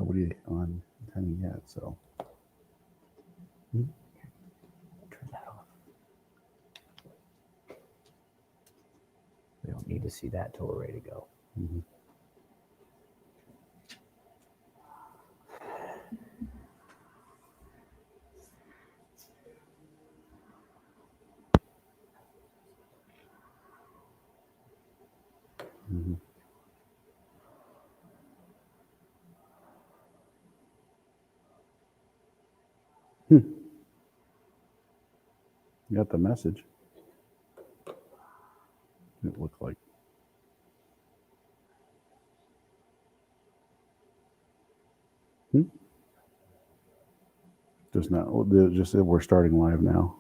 nobody on attending yet, so. Turn that off. We don't need to see that till we're ready to go. Mm-hmm. Mm-hmm. You got the message. It looked like. Just now, just that we're starting live now.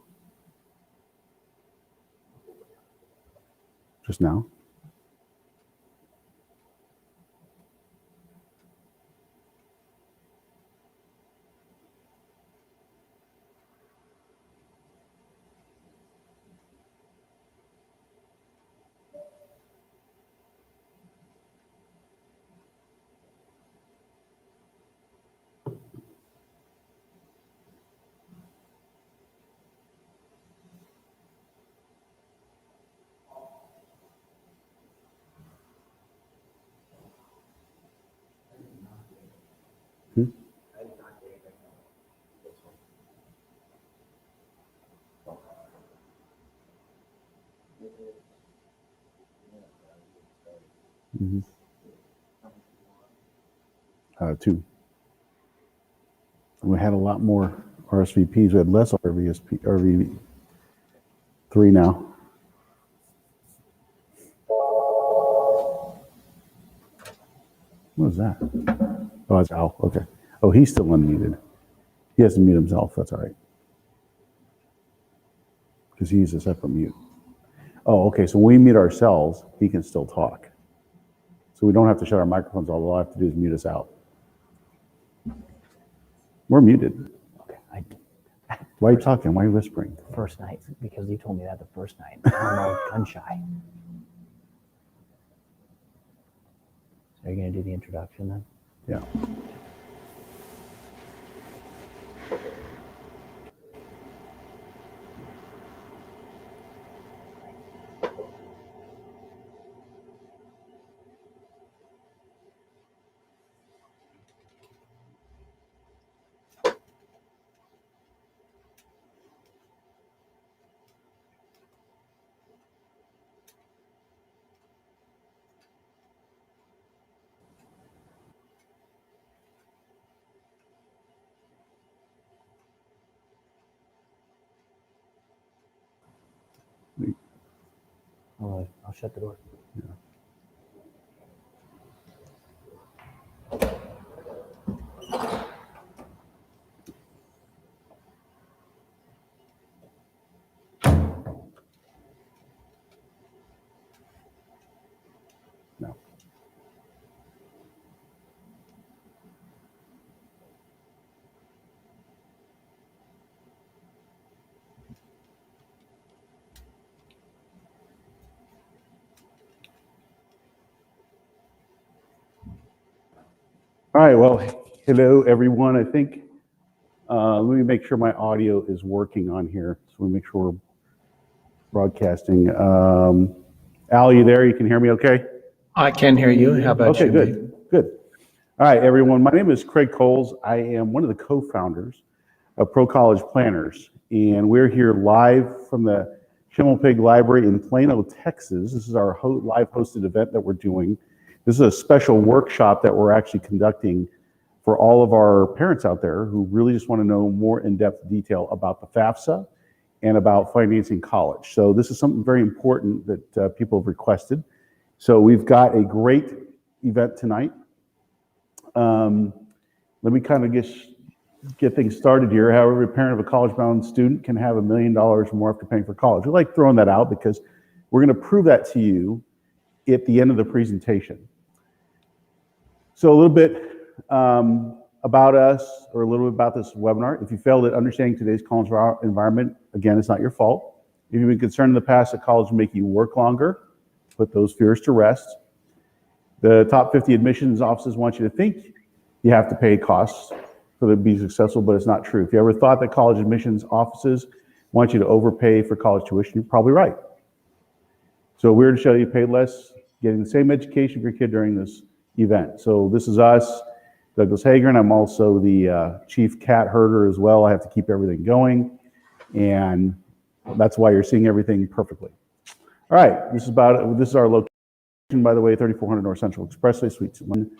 Just now. Mm-hmm. 2. We had a lot more RSVPs. We had less RSVP 3 now. What was that? Oh, it's Al. Okay. Oh, he's still unmuted. He has to mute himself. That's all right. Because he's a separate mute. Oh, okay. So when we mute ourselves, he can still talk. So we don't have to shut our microphones. All I have to do is mute us out. We're muted. Okay. Why are you talking? Why are you whispering? The first night, because you told me that the first night. I'm gun shy. So are you going to do the introduction then? Yeah. I'll shut the door. Yeah. No. All right. Well, hello, everyone. I think let me make sure my audio is working on here. So we make sure we're broadcasting. Al, you there? You can hear me okay? I can hear you. How about you? Okay, good. Dave? Good. All right, everyone. My name is Craig Coles. I am one of the co-founders of Pro College Planners, and we're here live from the Schimmelpig Library in Plano, Texas. This is our live hosted event that we're doing. This is a special workshop that we're actually conducting for all of our parents out there who really just want to know more in-depth detail about the FAFSA and about financing college. So this is something very important that people have requested. So we've got a great event tonight. Let me kind of get things started here. How every parent of a college-bound student can have $1 million or more after paying for college. We like throwing that out because we're going to prove that to you at the end of the presentation. So a little bit about us, or a little bit about this webinar. If you failed at understanding today's college environment, again, it's not your fault. If you've been concerned in the past that college will make you work longer, put those fears to rest. The top 50 admissions offices want you to think you have to pay costs for it to be successful, but it's not true. If you ever thought that college admissions offices want you to overpay for college tuition, you're probably right. So we're to show you pay less, getting the same education for your kid during this event. So this is us, Douglas Hager, and I'm also the chief cat herder as well. I have to keep everything going, and that's why you're seeing everything perfectly. All right, this is our location, by the way, 3400 North Central Expressway, Suite 1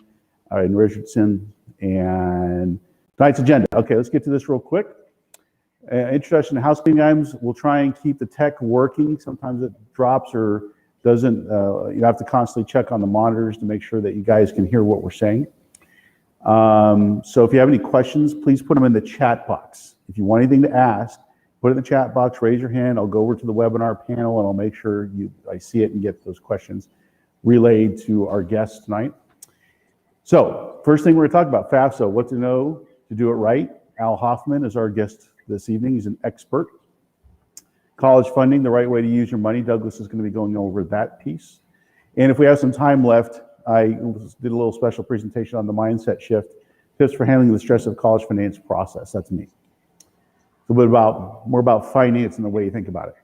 in Richardson, and tonight's agenda. Okay, let's get to this real quick. Introduction to housekeeping items. We'll try and keep the tech working. Sometimes it drops or doesn't. You have to constantly check on the monitors to make sure that you guys can hear what we're saying. So if you have any questions, please put them in the chat box. If you want anything to ask, put it in the chat box, raise your hand. I'll go over to the webinar panel and I'll make sure I see it and get those questions relayed to our guests tonight. So first thing we're going to talk about, FAFSA, what to know to do it right. Al Hoffman is our guest this evening. He's an expert. College funding, the right way to use your money. Douglas is going to be going over that piece. And if we have some time left, I did a little special presentation on the mindset shift, tips for handling the stress of college finance process. That's me. A little bit more about finance and the way you think about it.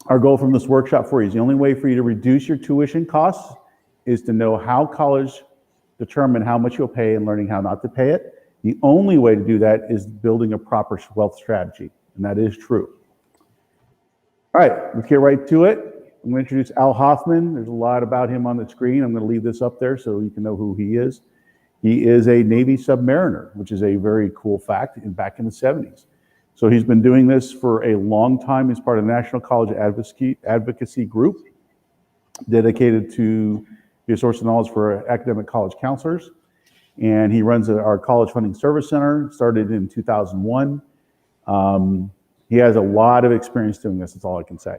Our goal from this workshop for you is the only way for you to reduce your tuition costs is to know how college determine how much you'll pay and learning how not to pay it. The only way to do that is building a proper wealth strategy, and that is true. All right, let's get right to it. I'm going to introduce Al Hoffman. There's a lot about him on the screen. I'm going to leave this up there so you can know who he is. He is a Navy submariner, which is a very cool fact, back in the 70s. So he's been doing this for a long time. He's part of the National College Advocacy Group, dedicated to be a source of knowledge for academic college counselors. And he runs our College Funding Service Center, started in 2001. He has a lot of experience doing this, that's all I can say.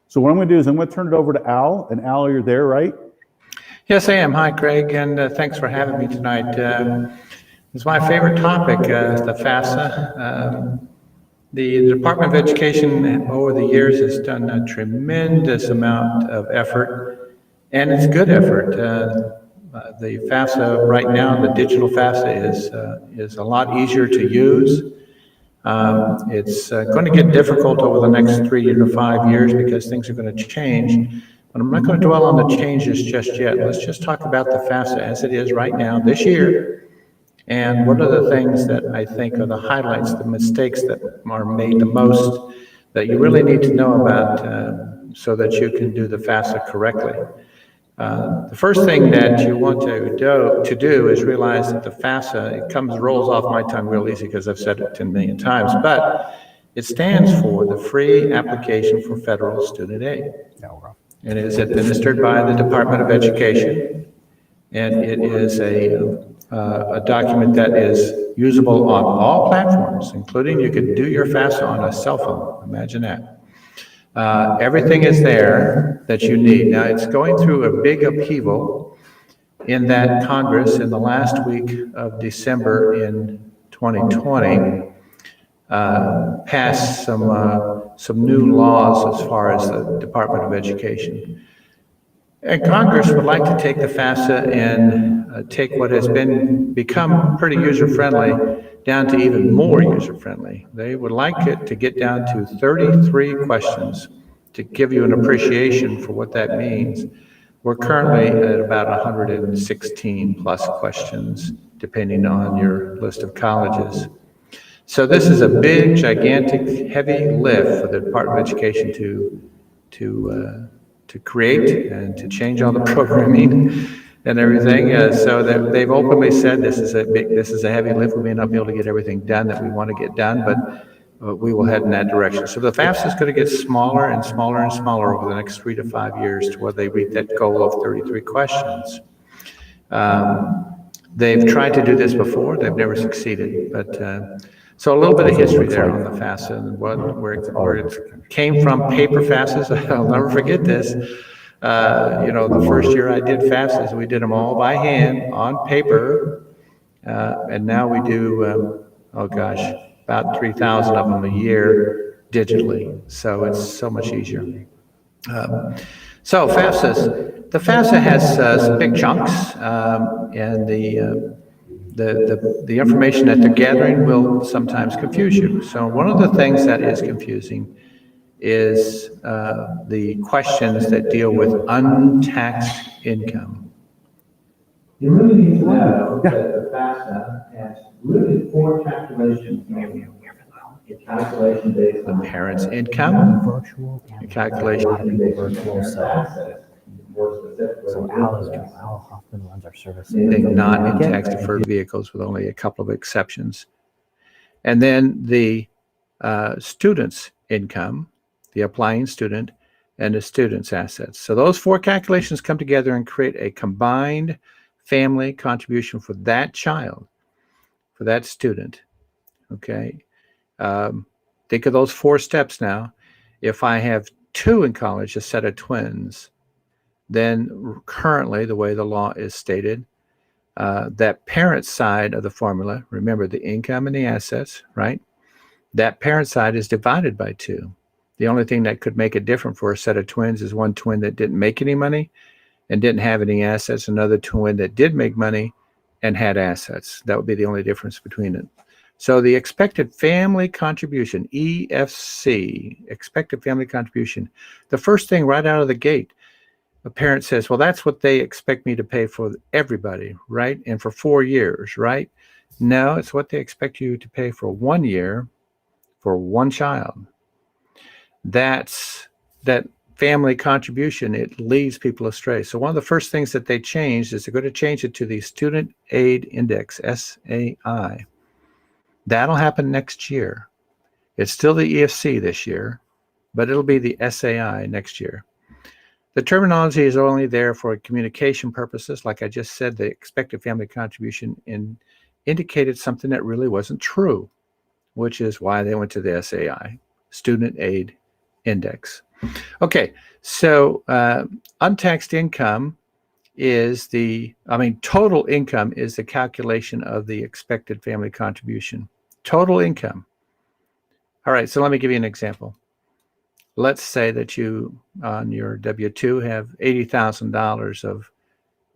So what I'm going to do is I'm going to turn it over to Al. And Al, you're there, right? Yes, I am. Hi, Craig, and thanks for having me tonight. It's my favorite topic, the FAFSA. The Department of Education over the years has done a tremendous amount of effort, and it's good effort. The FAFSA right now, the digital FAFSA is a lot easier to use. It's going to get difficult over the next 3 to 5 years because things are going to change. But I'm not going to dwell on the changes just yet. Let's just talk about the FAFSA as it is right now, this year, and what are the things that I think are the highlights, the mistakes that are made the most that you really need to know about so that you can do the FAFSA correctly. The first thing that you want to do is realize that the FAFSA, rolls off my tongue real easy because I've said it 10 million times, but it stands for the Free Application for Federal Student Aid. And it is administered by the Department of Education, and it is a document that is usable on all platforms, including you could do your FAFSA on a cell phone. Imagine that. Everything is there that you need. Now, it's going through a big upheaval in that Congress in the last week of December in 2020 passed some new laws as far as the Department of Education. And Congress would like to take the FAFSA and take what has become pretty user-friendly down to even more user-friendly. They would like it to get down to 33 questions to give you an appreciation for what that means. We're currently at about 116 plus questions, depending on your list of colleges. So this is a big, gigantic, heavy lift for the Department of Education to create and to change all the programming and everything. So they've openly said this is a heavy lift. We may not be able to get everything done that we want to get done, but we will head in that direction. So the FAFSA is going to get smaller and smaller and smaller over the next 3 to 5 years to where they reach that goal of 33 questions. They've tried to do this before. They've never succeeded, but so a little bit of history there on the FAFSA and where it came from. Paper FAFSAs, I'll never forget this. The first year I did FAFSAs, we did them all by hand on paper, and now we do, about 3,000 of them a year digitally. So it's so much easier. So FAFSAs, the FAFSA has some big chunks, and the information that they're gathering will sometimes confuse you. So one of the things that is confusing is the questions that deal with untaxed income. You really need to know that the FAFSA has really 4 calculations. The calculation based on the parent's income, Virtual. the A calculation lot of people virtual. So Al Hoffman runs our service. not in tax-deferred vehicles with only a couple of exceptions. And then the student's income, the applying student, and the student's assets. So those 4 calculations come together and create a combined family contribution for that child, for that student. Okay. Think of those 4 steps now. If I have 2 in college, a set of twins, then currently the way the law is stated, that parent side of the formula, remember the income and the assets, right? That parent side is divided by 2. The only thing that could make it different for a set of twins is one twin that didn't make any money and didn't have any assets, another twin that did make money and had assets. That would be the only difference between it. So the expected family contribution, EFC, expected family contribution, the first thing right out of the gate, a parent says, well, that's what they expect me to pay for everybody, right? And for 4 years, right? No, it's what they expect you to pay for 1 year for one child. That family contribution, it leads people astray. So one of the first things that they changed is they're going to change it to the Student Aid Index, SAI. That'll happen next year. It's still the EFC this year, but it'll be the SAI next year. The terminology is only there for communication purposes. Like I just said, the expected family contribution indicated something that really wasn't true, which is why they went to the SAI, Student Aid Index. Okay, so untaxed income is total income is the calculation of the expected family contribution. Total income. All right, so let me give you an example. Let's say that you, on your W-2, have $80,000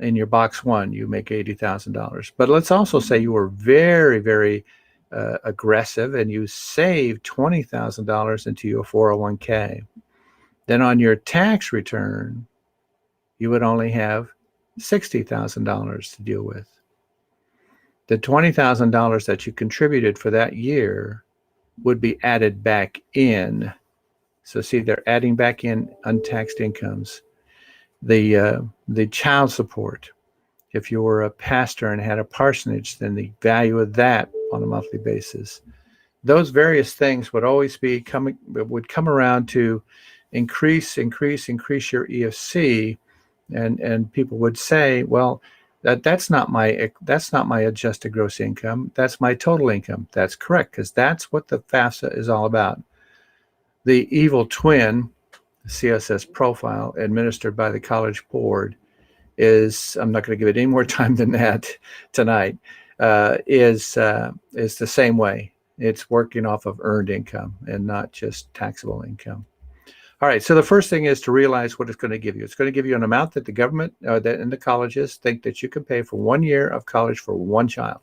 in your box 1, you make $80,000. But let's also say you were very, very aggressive and you saved $20,000 into your 401k. Then on your tax return, you would only have $60,000 to deal with. The $20,000 that you contributed for that year would be added back in. So see, they're adding back in untaxed incomes. The child support, if you were a pastor and had a parsonage, then the value of that on a monthly basis. Those various things would always would come around to increase your EFC, and people would say, well, that's not my adjusted gross income. That's my total income. That's correct, because that's what the FAFSA is all about. The evil twin CSS profile administered by the College Board is, I'm not going to give it any more time than that tonight, is the same way. It's working off of earned income and not just taxable income. All right, so the first thing is to realize what it's going to give you. It's going to give you an amount that the government that and the colleges think that you can pay for 1 year of college for one child.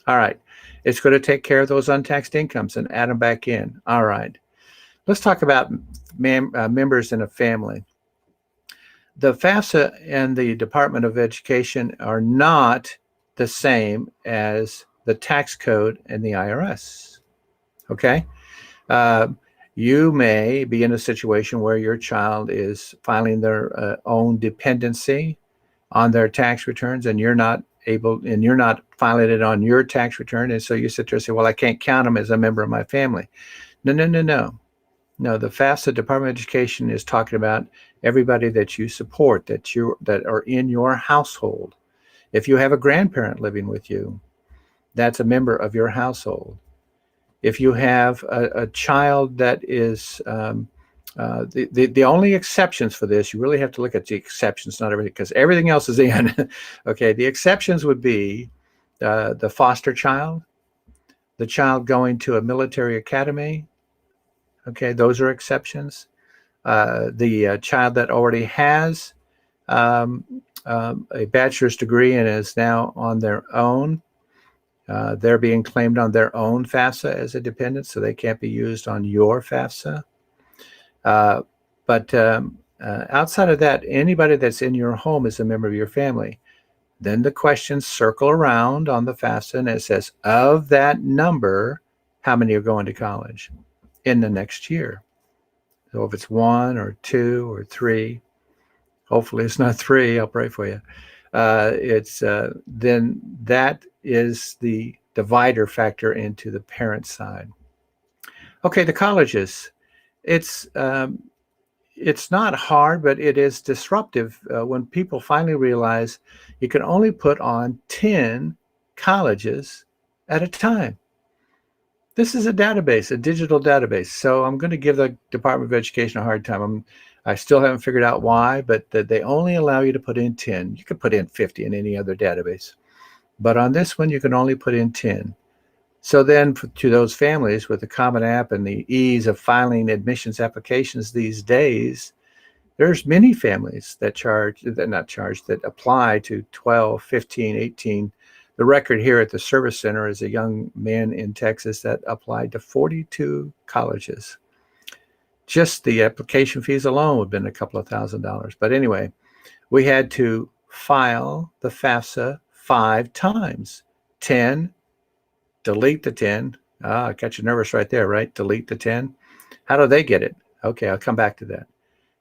All right, it's going to take care of those untaxed incomes and add them back in. All right, let's talk about members in a family. The FAFSA and the Department of Education are not the same as the tax code and the IRS. Okay? You may be in a situation where your child is filing their own dependency on their tax returns, and you're not filing it on your tax return. And so you sit there and say, well, I can't count them as a member of my family. No. No, the FAFSA, Department of Education, is talking about everybody that you support, that are in your household. If you have a grandparent living with you, that's a member of your household. If you have a child that is, the only exceptions for this, you really have to look at the exceptions, not everything, because everything else is in. Okay, the exceptions would be the foster child, the child going to a military academy. Okay, those are exceptions. The child that already has a bachelor's degree and is now on their own. They're being claimed on their own FAFSA as a dependent, so they can't be used on your FAFSA. But outside of that, anybody that's in your home is a member of your family. Then the questions circle around on the FAFSA, and it says, of that number, how many are going to college in the next year? So if it's 1 or 2 or 3, hopefully it's not 3, I'll pray for you. Then that is the divider factor into the parent side. Okay, the colleges. It's not hard, but it is disruptive when people finally realize you can only put on 10 colleges at a time. This is a database, a digital database. So I'm going to give the Department of Education a hard time. I still haven't figured out why, but they only allow you to put in 10. You could put in 50 in any other database. But on this one, you can only put in 10. So then to those families with the Common App and the ease of filing admissions applications these days, there's many families that apply to 12, 15, 18. The record here at the Service Center is a young man in Texas that applied to 42 colleges. Just the application fees alone would have been a couple of $1,000s. But anyway, we had to file the FAFSA 5 times. 10, delete the 10. I got you nervous right there, right? Delete the 10. How do they get it? Okay, I'll come back to that.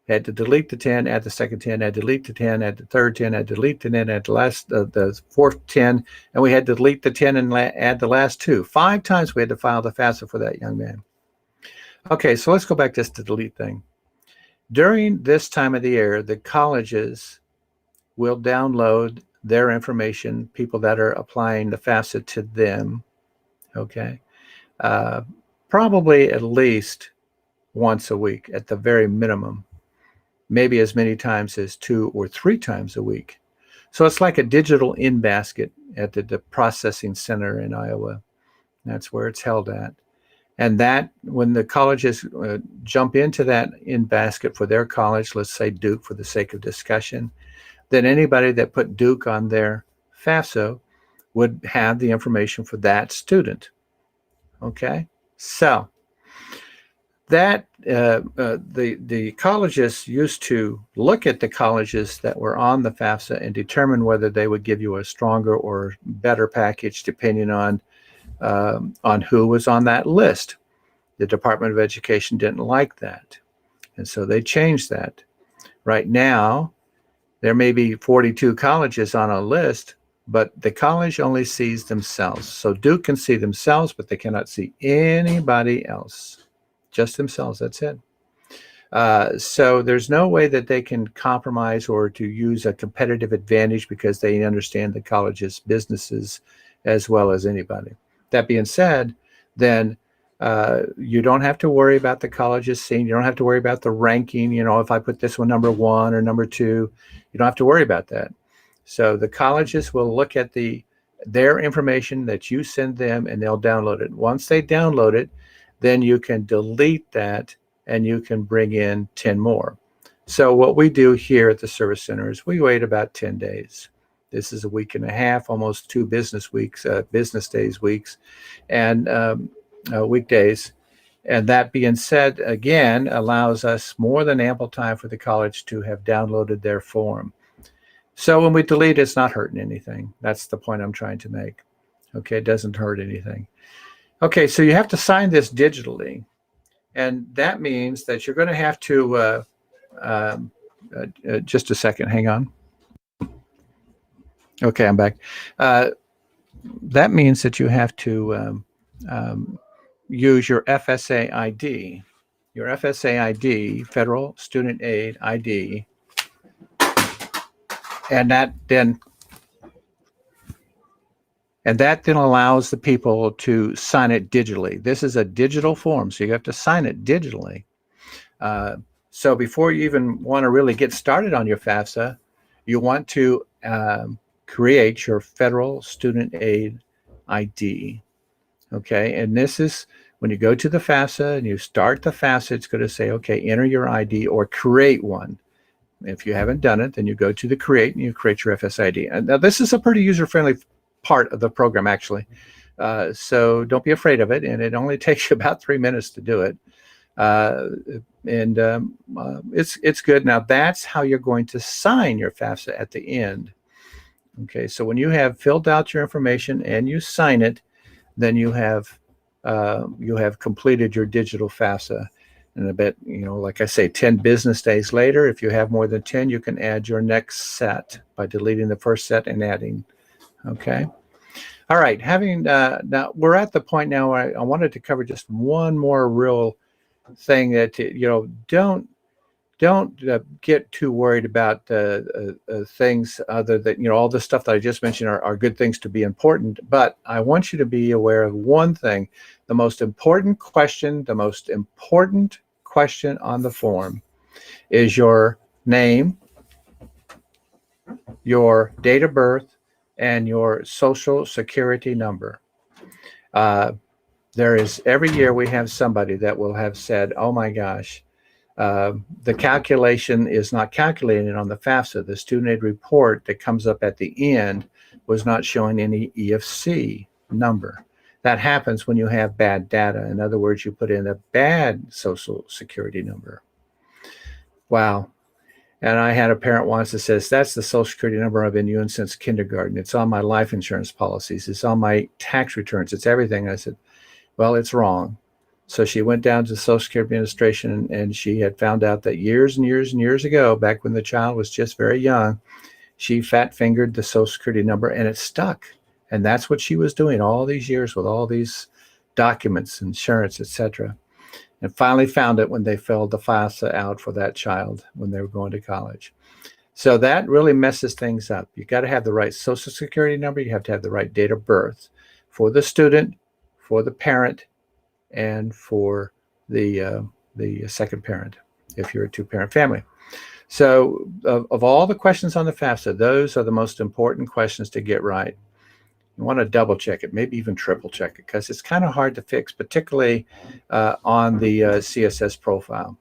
Had to delete the 10, add the second 10, add delete the 10, add the third 10, add delete the 10, add the fourth 10, and we had to delete the 10 and add the last 2. 5 times we had to file the FAFSA for that young man. Okay, so let's go back just to the delete thing. During this time of the year, the colleges will download their information, people that are applying the FAFSA to them, okay? Probably at least once a week at the very minimum, maybe as many times as 2 or 3 times a week. So it's like a digital in-basket at the processing center in Iowa. That's where it's held at. And that, when the colleges jump into that in-basket for their college, let's say Duke for the sake of discussion, then anybody that put Duke on their FAFSA would have the information for that student. Okay? So that the colleges used to look at the colleges that were on the FAFSA and determine whether they would give you a stronger or better package depending on who was on that list. The Department of Education didn't like that, and so they changed that. Right now, there may be 42 colleges on a list, but the college only sees themselves. So Duke can see themselves, but they cannot see anybody else. Just themselves, that's it. So there's no way that they can compromise or to use a competitive advantage because they understand the college's businesses as well as anybody. That being said, then you don't have to worry about the college's scene. You don't have to worry about the ranking. You know, if I put this one number 1 or number 2, you don't have to worry about that. So the colleges will look at their information that you send them and they'll download it. Once they download it, then you can delete that and you can bring in 10 more. So what we do here at the Service Center is we wait about 10 days. This is a week and a half, almost 2 business weeks, business days, weeks, and weekdays. And that being said, again, allows us more than ample time for the college to have downloaded their form. So when we delete, it's not hurting anything. That's the point I'm trying to make. Okay, it doesn't hurt anything. Okay, so you have to sign this digitally. And that means that you're going to have to, just a second, hang on. Okay, I'm back. That means that you have to use your FSA ID. Your FSA ID, Federal Student Aid ID, and that then allows the people to sign it digitally. This is a digital form, so you have to sign it digitally. So before you even want to really get started on your FAFSA, you want to create your Federal Student Aid ID. Okay, and this is when you go to the FAFSA and you start the FAFSA, it's going to say, okay, enter your ID or create one. If you haven't done it, then you go to the Create and you create your FSID. And now this is a pretty user-friendly part of the program, actually. So don't be afraid of it. And it only takes you about 3 minutes to do it. It's good. Now that's how you're going to sign your FAFSA at the end. Okay, so when you have filled out your information and you sign it, then you have completed your digital FAFSA. And I bet, like I say, 10 business days later, if you have more than 10, you can add your next set by deleting the first set and adding. Okay. All right. Now we're at the point now where I wanted to cover just one more real thing that, don't get too worried about things other than, all the stuff that I just mentioned are good things to be important. But I want you to be aware of one thing. The most important question on the form is your name, your date of birth, and your social security number. Every year we have somebody that will have said, oh my gosh, the calculation is not calculated on the FAFSA. The student aid report that comes up at the end was not showing any EFC number. That happens when you have bad data. In other words, you put in a bad social security number. Wow. And I had a parent once that says, that's the social security number I've been using since kindergarten. It's on my life insurance policies. It's on my tax returns. It's everything. I said, well, it's wrong. So she went down to the Social Security Administration and she had found out that years and years and years ago, back when the child was just very young, she fat fingered the Social Security number and it stuck. And that's what she was doing all these years with all these documents, insurance, etc. And finally found it when they filled the FAFSA out for that child when they were going to college. So that really messes things up. You got to have the right Social Security number. You have to have the right date of birth for the student, for the parent, and for the second parent, if you're a two-parent family. So of all the questions on the FAFSA, those are the most important questions to get right. You want to double check it, maybe even triple check it, because it's kind of hard to fix, particularly on the CSS profile.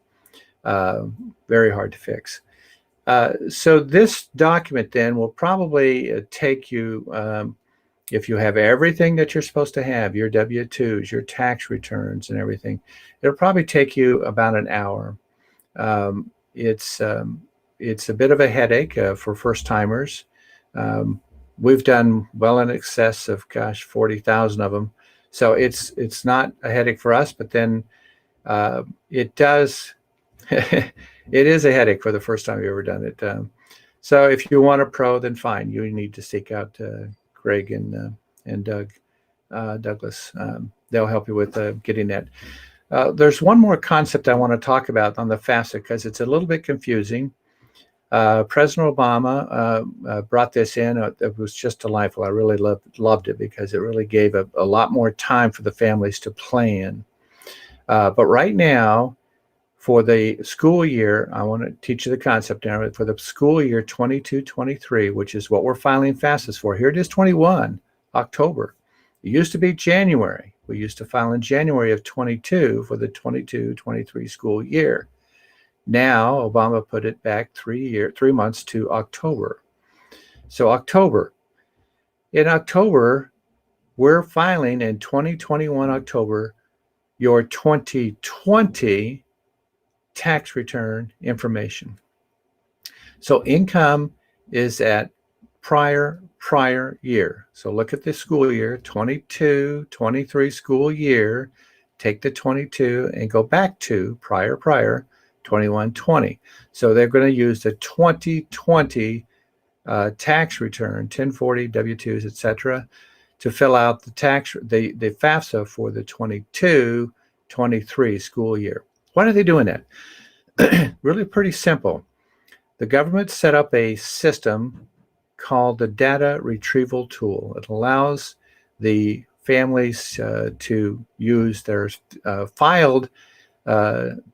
Very hard to fix. So this document then will probably take you, if you have everything that you're supposed to have, your W-2s, your tax returns and everything, it'll probably take you about an hour. It's a bit of a headache for first timers. We've done well in excess of, 40,000 of them. So it's not a headache for us, but then it does, it is a headache for the first time you've ever done it. So if you want a pro, then fine. You need to seek out Greg and Douglas. They'll help you with getting that. There's one more concept I want to talk about on the FAFSA because it's a little bit confusing. President Obama brought this in. It was just delightful. I really loved it because it really gave a lot more time for the families to plan. But right now, for the school year, I want to teach you the concept now. For the school year 22-23, which is what we're filing FAFSAs for. Here it is, 21, October. It used to be January. We used to file in January of 22 for the 22-23 school year. Now, Obama put it back 3 months to October. So October. In October, we're filing in 2021 October your 2020 tax return information. So income is at prior year. So look at the school year, 22-23 school year, take the 22 and go back to prior, 21-20. So they're going to use the 2020 tax return, 1040 W-2s, etc., to fill out the FAFSA for the 22-23 school year. Why are they doing that? Really pretty simple. The government set up a system called the data retrieval tool. It allows the families to use their filed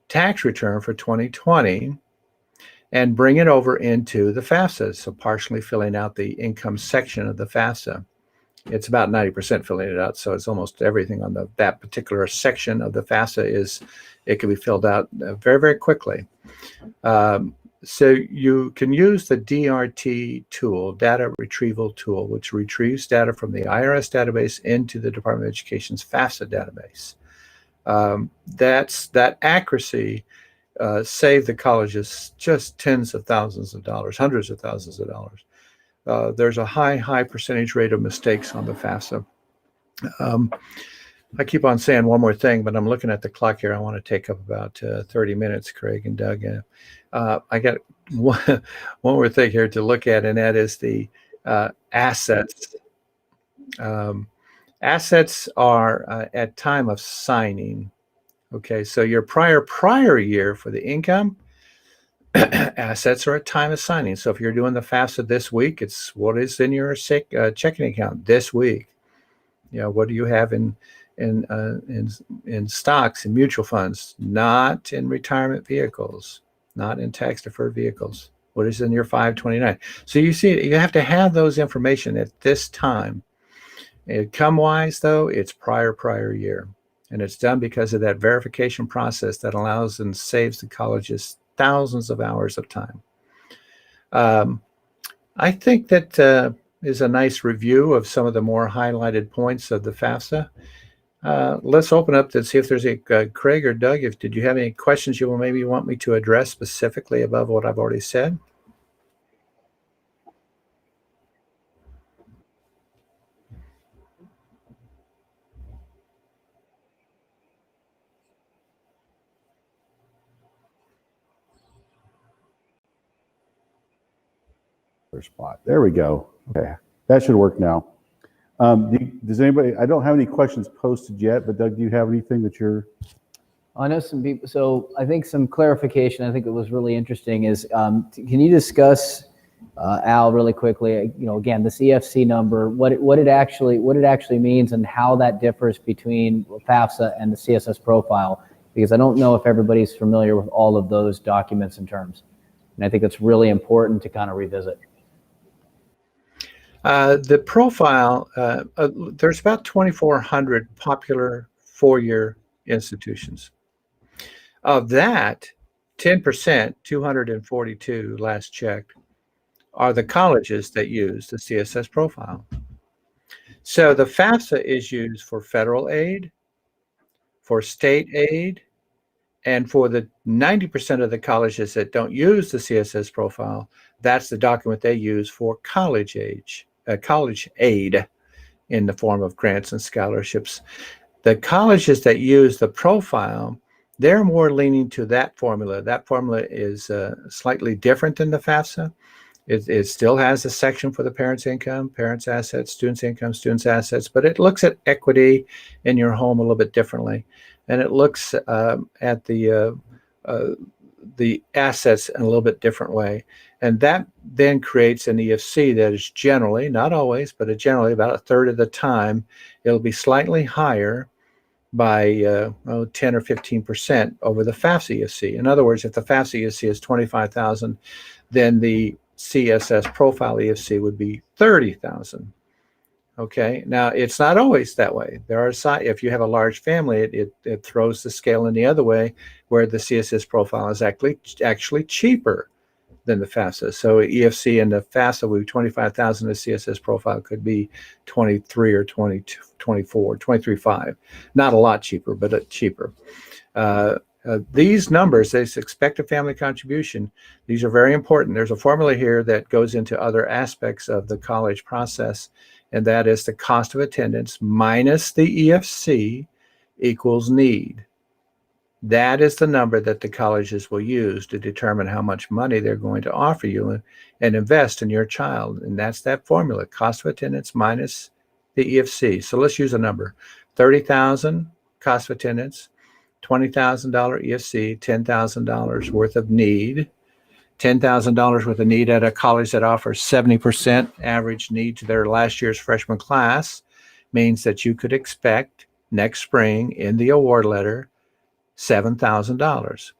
tax return for 2020 and bring it over into the FAFSA. So partially filling out the income section of the FAFSA. It's about 90% filling it out. So it's almost everything on that particular section of the FAFSA it can be filled out very, very quickly. So you can use the DRT tool, data retrieval tool, which retrieves data from the IRS database into the Department of Education's FAFSA database. That accuracy saved the colleges just tens of thousands of dollars, hundreds of thousands of dollars. There's a high percentage rate of mistakes on the FAFSA. I keep on saying one more thing, but I'm looking at the clock here. I want to take up about 30 minutes, Craig and Doug. I got one more thing here to look at, and that is the assets. Assets are at time of signing. Okay, so your prior year for the income, assets are at time of signing. So if you're doing the FAFSA this week, it's what is in your checking account this week. You know, what do you have in stocks and mutual funds, not in retirement vehicles, not in tax deferred vehicles. What is in your 529? So you see, you have to have those information at this time. Income wise, though, it's prior year, and it's done because of that verification process that allows and saves the colleges thousands of hours of time. I think that is a nice review of some of the more highlighted points of the FAFSA. Let's open up to see if there's a Craig or Doug. Did you have any questions you will maybe want me to address specifically above what I've already said? Spot. There we go. Okay, that should work now. Does anybody? I don't have any questions posted yet, but Doug, do you have anything that you're? I know some people. So I think some clarification. I think it was really interesting. Is can you discuss, Al, really quickly? You know, again, this EFC number, what it actually means, and how that differs between FAFSA and the CSS profile. Because I don't know if everybody's familiar with all of those documents and terms, and I think it's really important to kind of revisit. The profile, there's about 2,400 popular four-year institutions. Of that, 10%, 242 last checked, are the colleges that use the CSS profile. So the FAFSA is used for federal aid, for state aid, and for the 90% of the colleges that don't use the CSS profile, that's the document they use for college aid in the form of grants and scholarships. The colleges that use the profile, they're more leaning to that formula. That formula is slightly different than the FAFSA. It still has a section for the parents' income, parents' assets, students' income, students' assets, but it looks at equity in your home a little bit differently. And it looks at the assets in a little bit different way. And that then creates an EFC that is generally, not always, but generally about a third of the time, it'll be slightly higher by 10 or 15% over the FAFSA EFC. In other words, if the FAFSA EFC is 25,000, then the CSS profile EFC would be 30,000. Okay, now it's not always that way. There are if you have a large family, it throws the scale in the other way, where the CSS profile is actually cheaper than the FAFSA. So EFC and the FAFSA would be 25,000. The CSS profile could be 23 or 22, 24, 23.5. Not a lot cheaper, but cheaper. These numbers, this expected family contribution, these are very important. There's a formula here that goes into other aspects of the college process, and that is the cost of attendance minus the EFC equals need. That is the number that the colleges will use to determine how much money they're going to offer you and invest in your child. And that's that formula, cost of attendance minus the EFC. So let's use a number, 30,000 cost of attendance, $20,000 EFC, $10,000 worth of need, $10,000 worth of need at a college that offers 70% average need to their last year's freshman class means that you could expect next spring in the award letter $7,000.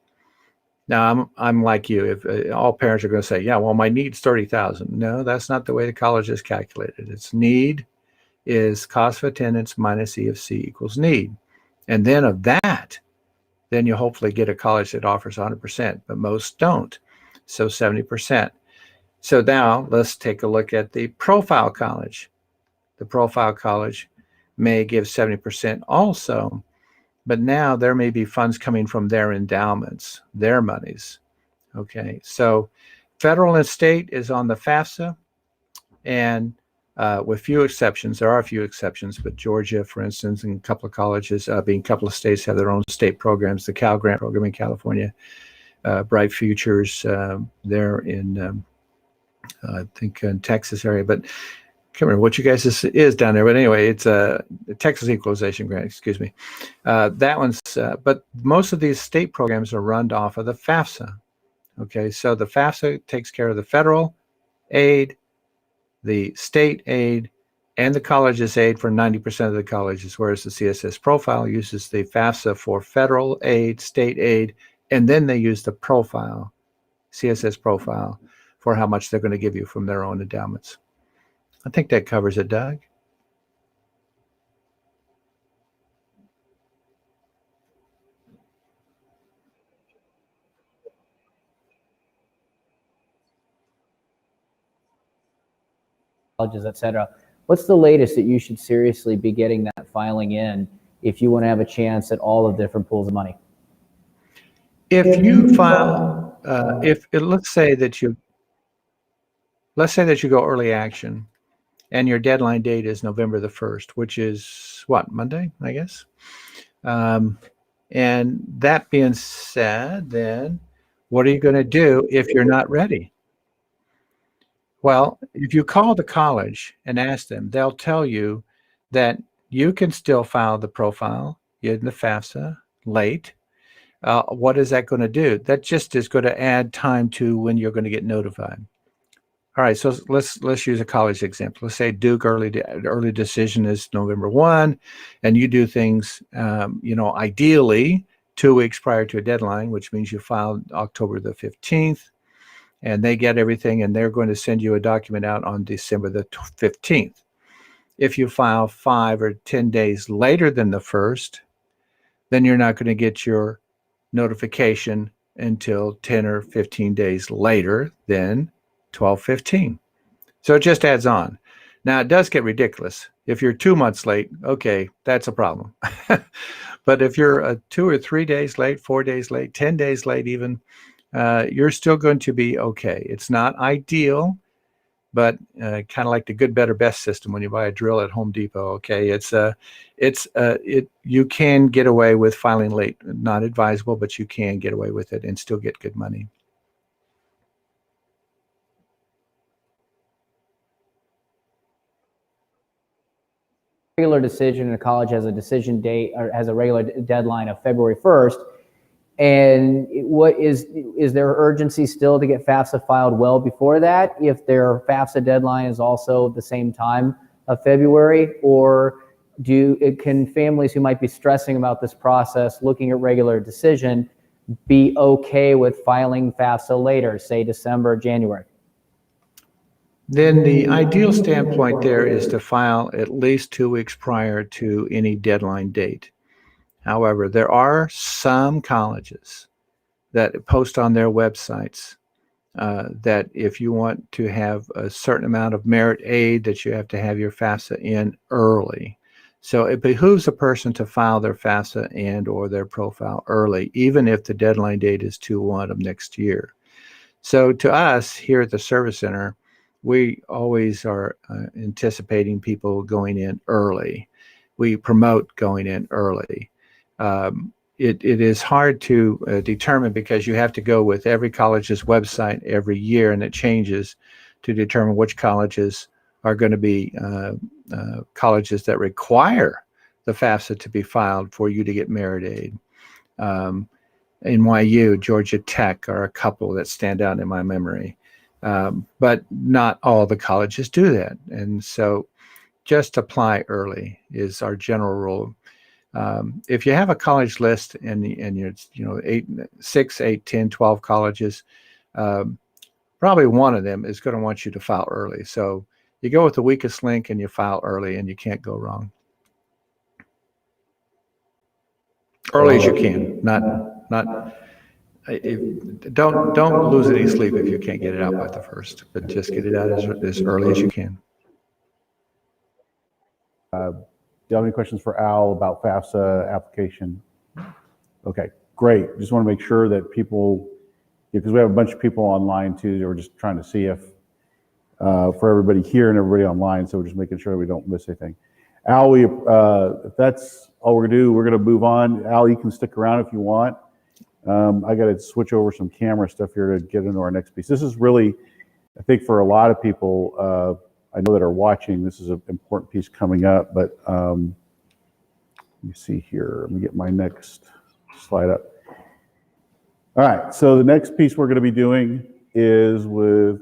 Now I'm like you. If all parents are going to say, "Yeah, well, my need's 30,000." No, that's not the way the college is calculated. Its need is cost of attendance minus EFC equals need, and then of that, then you hopefully get a college that offers 100%, but most don't. so 70%. So now let's take a look at the profile college. The profile college may give 70% also, but now there may be funds coming from their endowments, their monies. Okay, so federal and state is on the FAFSA, and with few exceptions, there are a few exceptions, but Georgia, for instance, and a couple of colleges, being a couple of states, have their own state programs. The Cal Grant program in California, Bright Futures, there in, I think, in Texas area, but I can't remember what you guys is down there. But anyway, it's a Texas Equalization Grant, excuse me. That one's, but most of these state programs are run off of the FAFSA. Okay, so the FAFSA takes care of the federal aid, the state aid, and the college's aid for 90% of the colleges, whereas the CSS profile uses the FAFSA for federal aid, state aid, and then they use the profile, CSS profile, for how much they're going to give you from their own endowments. I think that covers it, Doug. Colleges, et cetera. What's the latest that you should seriously be getting that filing in if you want to have a chance at all of the different pools of money? If you file, let's say that you go early action, and your deadline date is November the 1st, which is what, Monday, I guess. And that being said, then what are you going to do if you're not ready? Well, if you call the college and ask them, they'll tell you that you can still file the profile in the FAFSA late. What is that going to do? That just is going to add time to when you're going to get notified. All right, so let's use a college example. Let's say Duke early decision is November 1, and you do things, ideally 2 weeks prior to a deadline, which means you filed October the 15th, and they get everything, and they're going to send you a document out on December the 15th. If you file 5 or 10 days later than the 1st, then you're not going to get your notification until 10 or 15 days later than 12/15. So it just adds on. Now it does get ridiculous. If you're 2 months late, okay, that's a problem. But if you're 2 or 3 days late, 4 days late, 10 days late even, you're still going to be okay. It's not ideal, but kind of like the good, better, best system when you buy a drill at Home Depot. Okay, you can get away with filing late. Not advisable, but you can get away with it and still get good money. Regular decision, and a college has a decision date or has a regular deadline of February 1st. And what is there urgency still to get FAFSA filed well before that if their FAFSA deadline is also the same time of February? Or can families who might be stressing about this process, looking at regular decision, be okay with filing FAFSA later, say December, January? Then the ideal standpoint there is to file at least 2 weeks prior to any deadline date. However, there are some colleges that post on their websites that if you want to have a certain amount of merit aid, that you have to have your FAFSA in early. So it behooves a person to file their FAFSA and or their profile early, even if the deadline date is 2/1 of next year. So to us here at the Service Center, we always are anticipating people going in early. We promote going in early. It is hard to determine because you have to go with every college's website every year, and it changes to determine which colleges are going to be colleges that require the FAFSA to be filed for you to get merit aid. NYU, Georgia Tech are a couple that stand out in my memory. But not all the colleges do that. And so just apply early is our general rule. If you have a college list and you're, 6, 8, 10, 12 colleges, probably one of them is going to want you to file early. So you go with the weakest link and you file early and you can't go wrong. Early as you can, not don't lose any sleep if you can't get it out by the first, but just get it out as early as you can. Do you have any questions for Al about FAFSA application? Okay, great. Just want to make sure that people, because we have a bunch of people online too, that we're just trying to see if, for everybody here and everybody online, so we're just making sure we don't miss anything. Al, if that's all we're gonna do, we're gonna move on. Al, you can stick around if you want. I gotta switch over some camera stuff here to get into our next piece. This is really, I think for a lot of people, I know that are watching, this is an important piece coming up, but let me see here. Let me get my next slide up. All right, so the next piece we're gonna be doing is with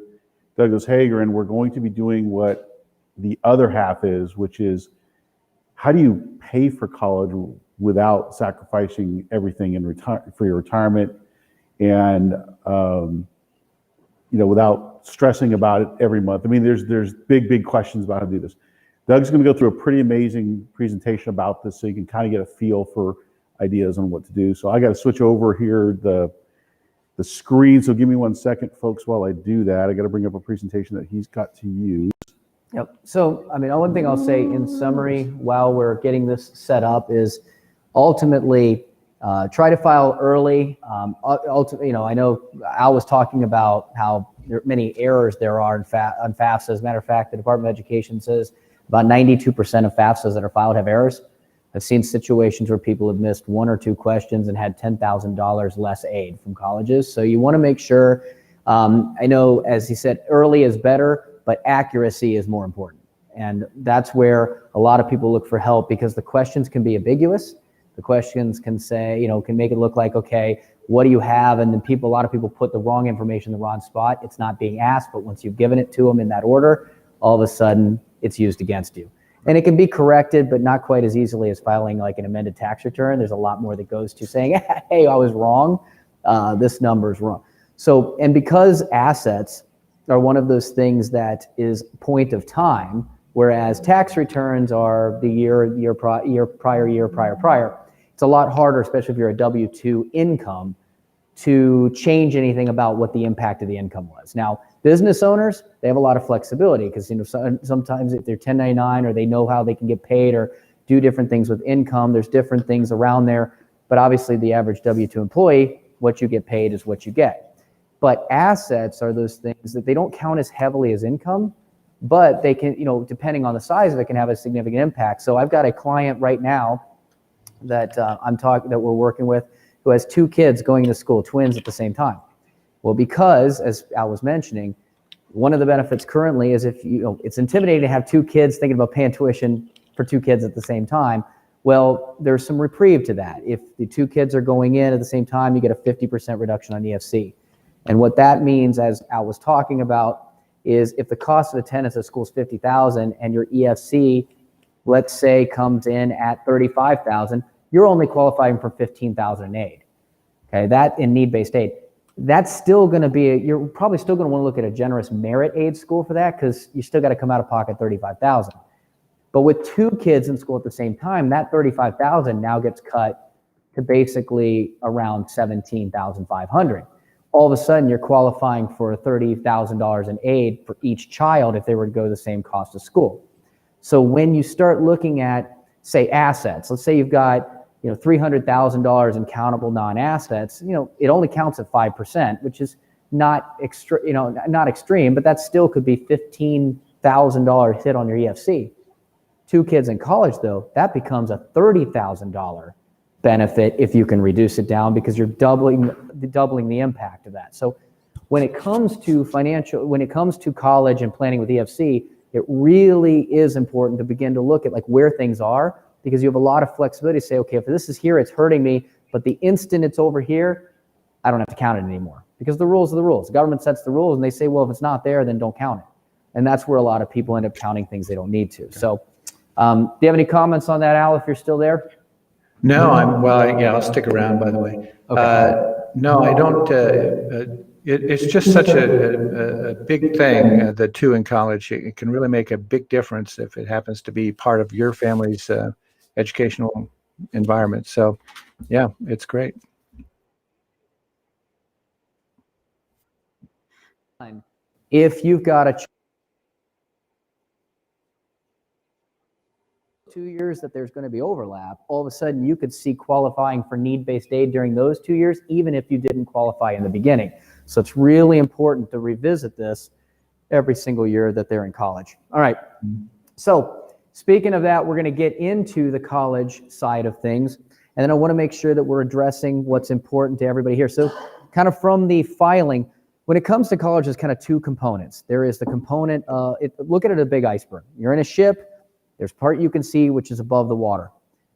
Douglas Hager, and we're going to be doing what the other half is, which is how do you pay for college without sacrificing everything for your retirement, and without stressing about it every month. I mean, there's big questions about how to do this. Doug's going to go through a pretty amazing presentation about this, so you can kind of get a feel for ideas on what to do. So I got to switch over here the screen. So give me 1 second, folks, while I do that. I got to bring up a presentation that he's got to use. Yep. So, I mean, one thing I'll say in summary while we're getting this set up is ultimately try to file early. Ultimately, I know Al was talking about how many errors there are on FAFSA. As a matter of fact, the Department of Education says about 92% of FAFSAs that are filed have errors. I've seen situations where people have missed 1 or 2 questions and had $10,000 less aid from colleges. So you want to make sure, I know, as he said, early is better, but accuracy is more important. And that's where a lot of people look for help, because the questions can be ambiguous. The questions can say, can make it look like, okay, what do you have? And then a lot of people put the wrong information in the wrong spot. It's not being asked, but once you've given it to them in that order, all of a sudden it's used against you. And it can be corrected, but not quite as easily as filing like an amended tax return. There's a lot more that goes to saying, hey, I was wrong. This number is wrong. So, and because assets are one of those things that is point of time, whereas tax returns are the prior. It's a lot harder, especially if you're a W-2 income, to change anything about what the impact of the income was. Now, business owners, they have a lot of flexibility, because sometimes if they're 1099 or they know how they can get paid or do different things with income, there's different things around there. But obviously the average W-2 employee, what you get paid is what you get. But assets are those things that they don't count as heavily as income, but they can, depending on the size of it, can have a significant impact. So I've got a client right now that that we're working with, who has 2 kids going to school, twins at the same time. Well, because, as Al was mentioning, one of the benefits currently is if it's intimidating to have 2 kids thinking about paying tuition for 2 kids at the same time. Well, there's some reprieve to that. If the 2 kids are going in at the same time, you get a 50% reduction on EFC. And what that means, as Al was talking about, is if the cost of attendance at school is $50,000 and your EFC, let's say, comes in at $35,000, you're only qualifying for $15,000 in aid. Okay, that in need-based aid. That's still going to be, you're probably still going to want to look at a generous merit aid school for that, because you still got to come out of pocket $35,000. But with 2 kids in school at the same time, that $35,000 now gets cut to basically around $17,500. All of a sudden, you're qualifying for $30,000 in aid for each child if they were to go the same cost of school. So when you start looking at, say, assets, let's say you've got $300,000 in countable non-assets, it only counts at 5%, which is not not extreme, but that still could be $15,000 hit on your EFC. 2 kids in college, though, that becomes a $30,000 benefit if you can reduce it down, because you're doubling the impact of that. So when it comes to college and planning with EFC, it really is important to begin to look at where things are, because you have a lot of flexibility to say, okay, if this is here, it's hurting me, but the instant it's over here, I don't have to count it anymore, because the rules are the rules. The government sets the rules, and they say, well, if it's not there, then don't count it. And that's where a lot of people end up counting things they don't need to. So do you have any comments on that, Al, if you're still there? No, I'll stick around, by the way. Okay. No, I don't. It's just such a big thing, the 2 in college. It can really make a big difference if it happens to be part of your family's educational environment. So, yeah, it's great. if you've got a 2 years that there's going to be overlap, all of a sudden you could see qualifying for need-based aid during those 2 years, even if you didn't qualify in the beginning. So it's really important to revisit this every single year that they're in college. All right. So speaking of that, we're going to get into the college side of things. And then I want to make sure that we're addressing what's important to everybody here. So kind of from the filing, when it comes to college, there's kind of two components. There is the component, look at it as a big iceberg. You're in a ship. There's part you can see, which is above the water.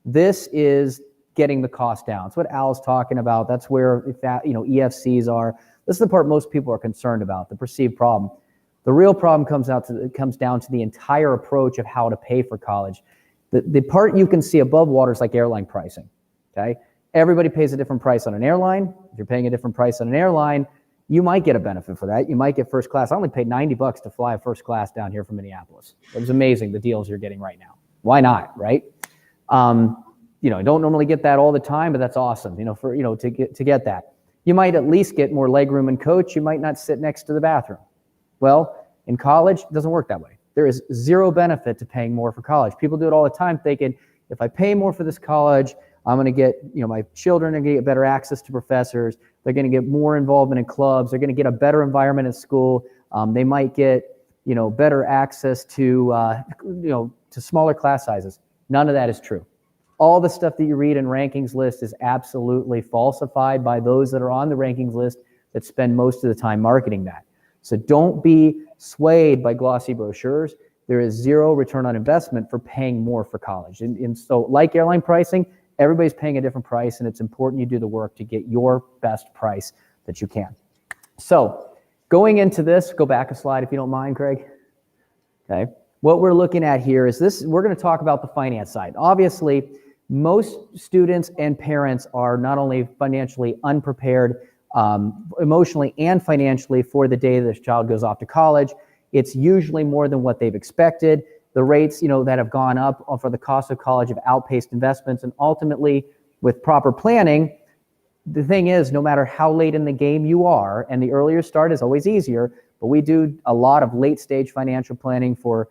This is getting the cost down. That's what Al's talking about. That's where EFCs are. This is the part most people are concerned about, the perceived problem. The real problem comes down to the entire approach of how to pay for college. The part you can see above water is like airline pricing. Okay, everybody pays a different price on an airline. If you're paying a different price on an airline, you might get a benefit for that. You might get first class. I only paid $90 to fly first class down here from Minneapolis. It was amazing, the deals you're getting right now. Why not, right? I don't normally get that all the time, but that's awesome, to get that. You might at least get more legroom and coach. You might not sit next to the bathroom. Well, in college, it doesn't work that way. There is zero benefit to paying more for college. People do it all the time thinking, if I pay more for this college, I'm going to get, my children are going to get better access to professors. They're going to get more involvement in clubs. They're going to get a better environment at school. They might get, better access to, to smaller class sizes. None of that is true. All the stuff that you read in rankings list is absolutely falsified by those that are on the rankings list that spend most of the time marketing that. So don't be swayed by glossy brochures. There is zero return on investment for paying more for college. And so like airline pricing, everybody's paying a different price, and it's important you do the work to get your best price that you can. So going into this, go back a slide if you don't mind, Craig. Okay. What we're looking at here is this. We're going to talk about the finance side. Obviously, most students and parents are not only financially unprepared, emotionally and financially for the day that this child goes off to college. It's usually more than what they've expected. The rates, that have gone up for the cost of college have outpaced investments, and ultimately, with proper planning, the thing is, no matter how late in the game you are, and the earlier start is always easier, but we do a lot of late-stage financial planning for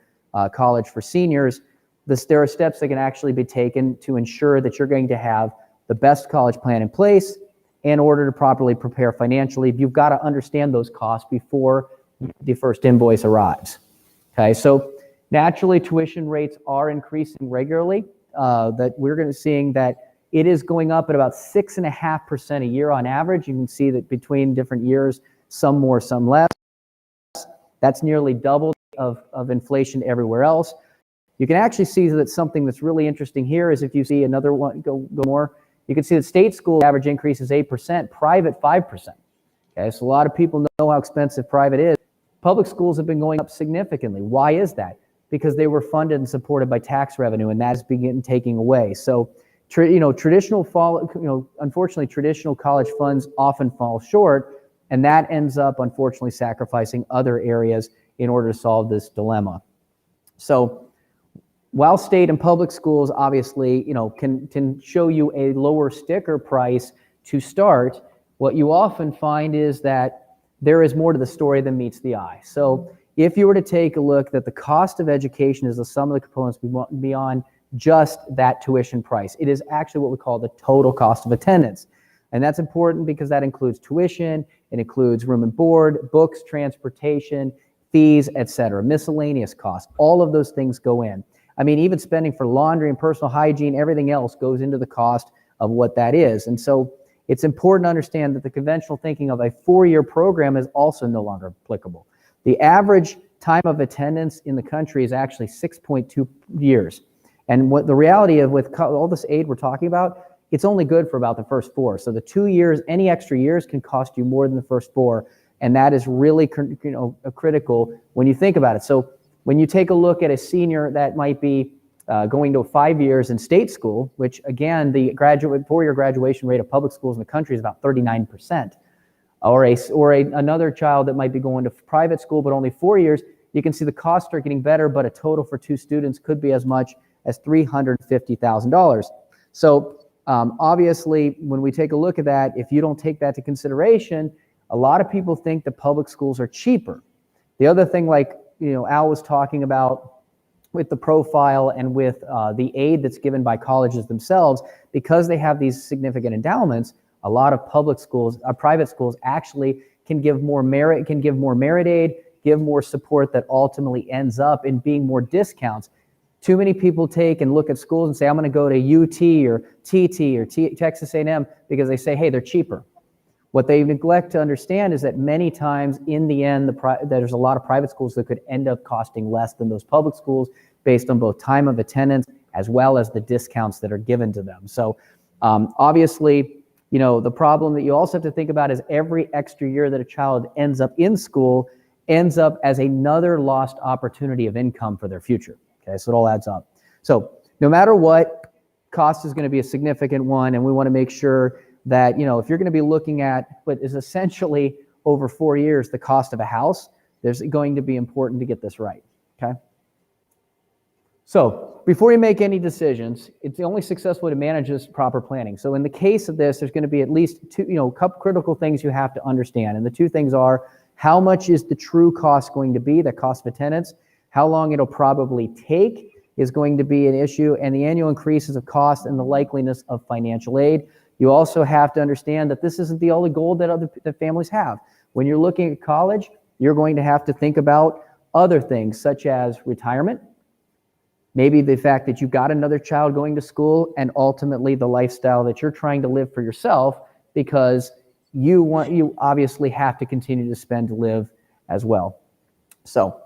college for seniors. There are steps that can actually be taken to ensure that you're going to have the best college plan in place in order to properly prepare financially. You've got to understand those costs before the first invoice arrives. Okay, so naturally, tuition rates are increasing regularly. That we're going to seeing that it is going up at about 6.5% a year on average. You can see that between different years, some more, some less. That's nearly double of inflation everywhere else. You can actually see that something that's really interesting here is if you see another one, go more, you can see that state school average increase is 8%, private 5%. Okay, so a lot of people know how expensive private is. Public schools have been going up significantly. Why is that? Because they were funded and supported by tax revenue, and that is beginning taking away. So, unfortunately, traditional college funds often fall short, and that ends up, unfortunately, sacrificing other areas in order to solve this dilemma. So, while state and public schools obviously, can show you a lower sticker price to start, what you often find is that there is more to the story than meets the eye. So if you were to take a look that the cost of education is the sum of the components beyond just that tuition price, it is actually what we call the total cost of attendance. And that's important because that includes tuition, it includes room and board, books, transportation, fees, etc., miscellaneous costs. All of those things go in. I mean, even spending for laundry and personal hygiene, everything else goes into the cost of what that is. And so it's important to understand that the conventional thinking of a 4-year program is also no longer applicable. The average time of attendance in the country is actually 6.2 years. And what the reality of with all this aid we're talking about, it's only good for about the first 4. So the 2 years, any extra years can cost you more than the first 4. And that is really critical when you think about it. So when you take a look at a senior that might be going to 5 years in state school, which again, the 4-year graduation rate of public schools in the country is about 39%, or another child that might be going to private school but only 4 years, you can see the costs are getting better, but a total for 2 students could be as much as $350,000. So obviously, when we take a look at that, if you don't take that into consideration, A lot of people think that public schools are cheaper. The other thing, like, Al was talking about with the profile and with the aid that's given by colleges themselves, because they have these significant endowments, a lot of public schools, private schools actually can give more merit aid, give more support that ultimately ends up in being more discounts. Too many people take and look at schools and say, I'm going to go to UT or TT or Texas A&M because they say, hey, they're cheaper. What they neglect to understand is that many times in the end, there's a lot of private schools that could end up costing less than those public schools based on both time of attendance as well as the discounts that are given to them. So obviously, the problem that you also have to think about is every extra year that a child ends up in school ends up as another lost opportunity of income for their future. Okay, so it all adds up. So no matter what, cost is going to be a significant one, and we want to make sure that, if you're going to be looking at what is essentially over 4 years the cost of a house, there's going to be important to get this right, okay? So before you make any decisions, it's the only successful way to manage this proper planning. So in the case of this, there's going to be at least two, couple critical things you have to understand. And the two things are, how much is the true cost going to be, the cost of attendance? How long it'll probably take is going to be an issue, and the annual increases of cost and the likeliness of financial aid. You also have to understand that this isn't the only goal that families have. When you're looking at college, you're going to have to think about other things such as retirement, maybe the fact that you've got another child going to school, and ultimately the lifestyle that you're trying to live for yourself, because you obviously have to continue to spend to live as well. So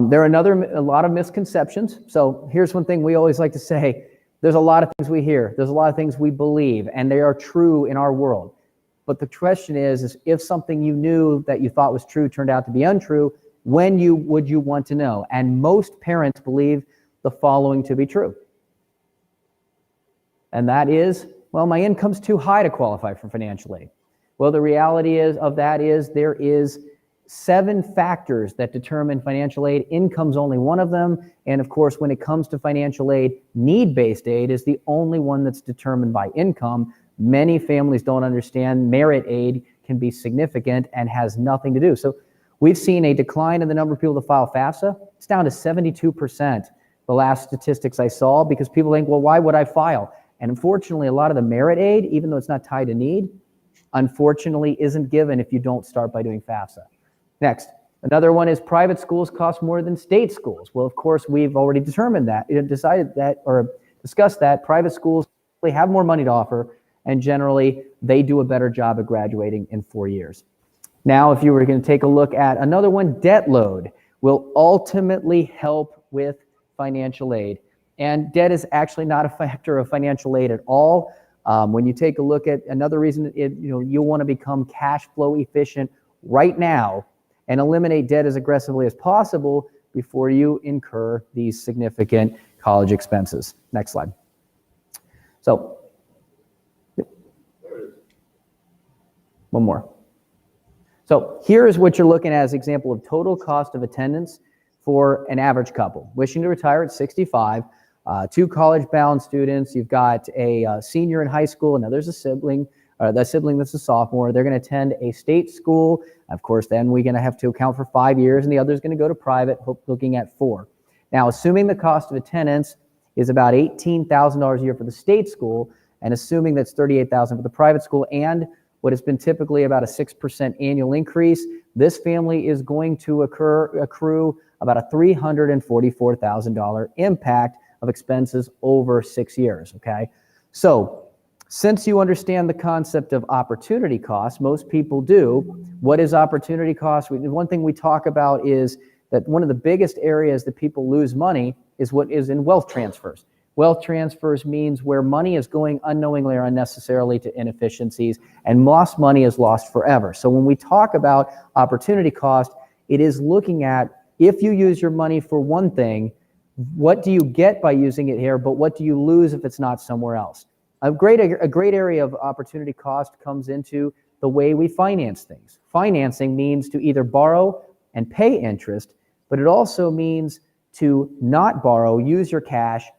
there are a lot of misconceptions. So here's one thing we always like to say. There's a lot of things we hear. There's a lot of things we believe, and they are true in our world. But the question is if something you knew that you thought was true turned out to be untrue, when would you want to know? And most parents believe the following to be true. And that is, well, my income's too high to qualify for financial aid. Well, the reality is there is 7 factors that determine financial aid. Income's only one of them. And of course, when it comes to financial aid, need-based aid is the only one that's determined by income. Many families don't understand merit aid can be significant and has nothing to do. So we've seen a decline in the number of people that file FAFSA. It's down to 72%, the last statistics I saw, because people think, well, why would I file? And unfortunately, a lot of the merit aid, even though it's not tied to need, unfortunately isn't given if you don't start by doing FAFSA. Next, another one is private schools cost more than state schools. Well, of course, we've already determined that, decided that, or discussed that private schools have more money to offer, and generally they do a better job of graduating in 4 years. Now, if you were going to take a look at another one, debt load will ultimately help with financial aid. And debt is actually not a factor of financial aid at all. When you take a look at another reason, you'll want to become cash flow efficient right now and eliminate debt as aggressively as possible before you incur these significant college expenses. Next slide. So, one more. So here is what you're looking at as an example of total cost of attendance for an average couple wishing to retire at 65, 2 college-bound students. You've got a senior in high school, and now there's a sibling, the sibling that's a sophomore. They're going to attend a state school. Of course, then we're going to have to account for 5 years, and the other is going to go to private, looking at 4. Now, assuming the cost of attendance is about $18,000 a year for the state school, and assuming that's $38,000 for the private school, and what has been typically about a 6% annual increase, this family is going to accrue about a $344,000 impact of expenses over 6 years, okay? So since you understand the concept of opportunity cost, most people do. What is opportunity cost? One thing we talk about is that one of the biggest areas that people lose money is what is in wealth transfers. Wealth transfers means where money is going unknowingly or unnecessarily to inefficiencies, and lost money is lost forever. So when we talk about opportunity cost, it is looking at, if you use your money for one thing, what do you get by using it here, but what do you lose if it's not somewhere else? A great area of opportunity cost comes into the way we finance things. Financing means to either borrow and pay interest, but it also means to not borrow, use your cash,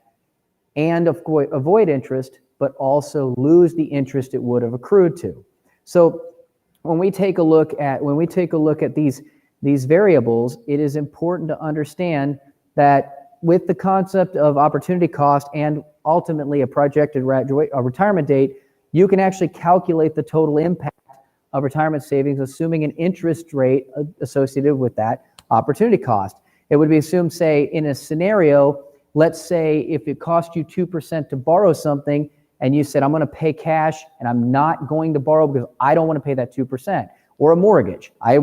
and avoid interest, but also lose the interest it would have accrued to. So when we take a look at these variables, it is important to understand that with the concept of opportunity cost and ultimately a projected retirement date, you can actually calculate the total impact of retirement savings, assuming an interest rate associated with that opportunity cost. It would be assumed, say, in a scenario, let's say if it cost you 2% to borrow something, and you said, I'm going to pay cash and I'm not going to borrow because I don't want to pay that 2%. Or a mortgage. I'm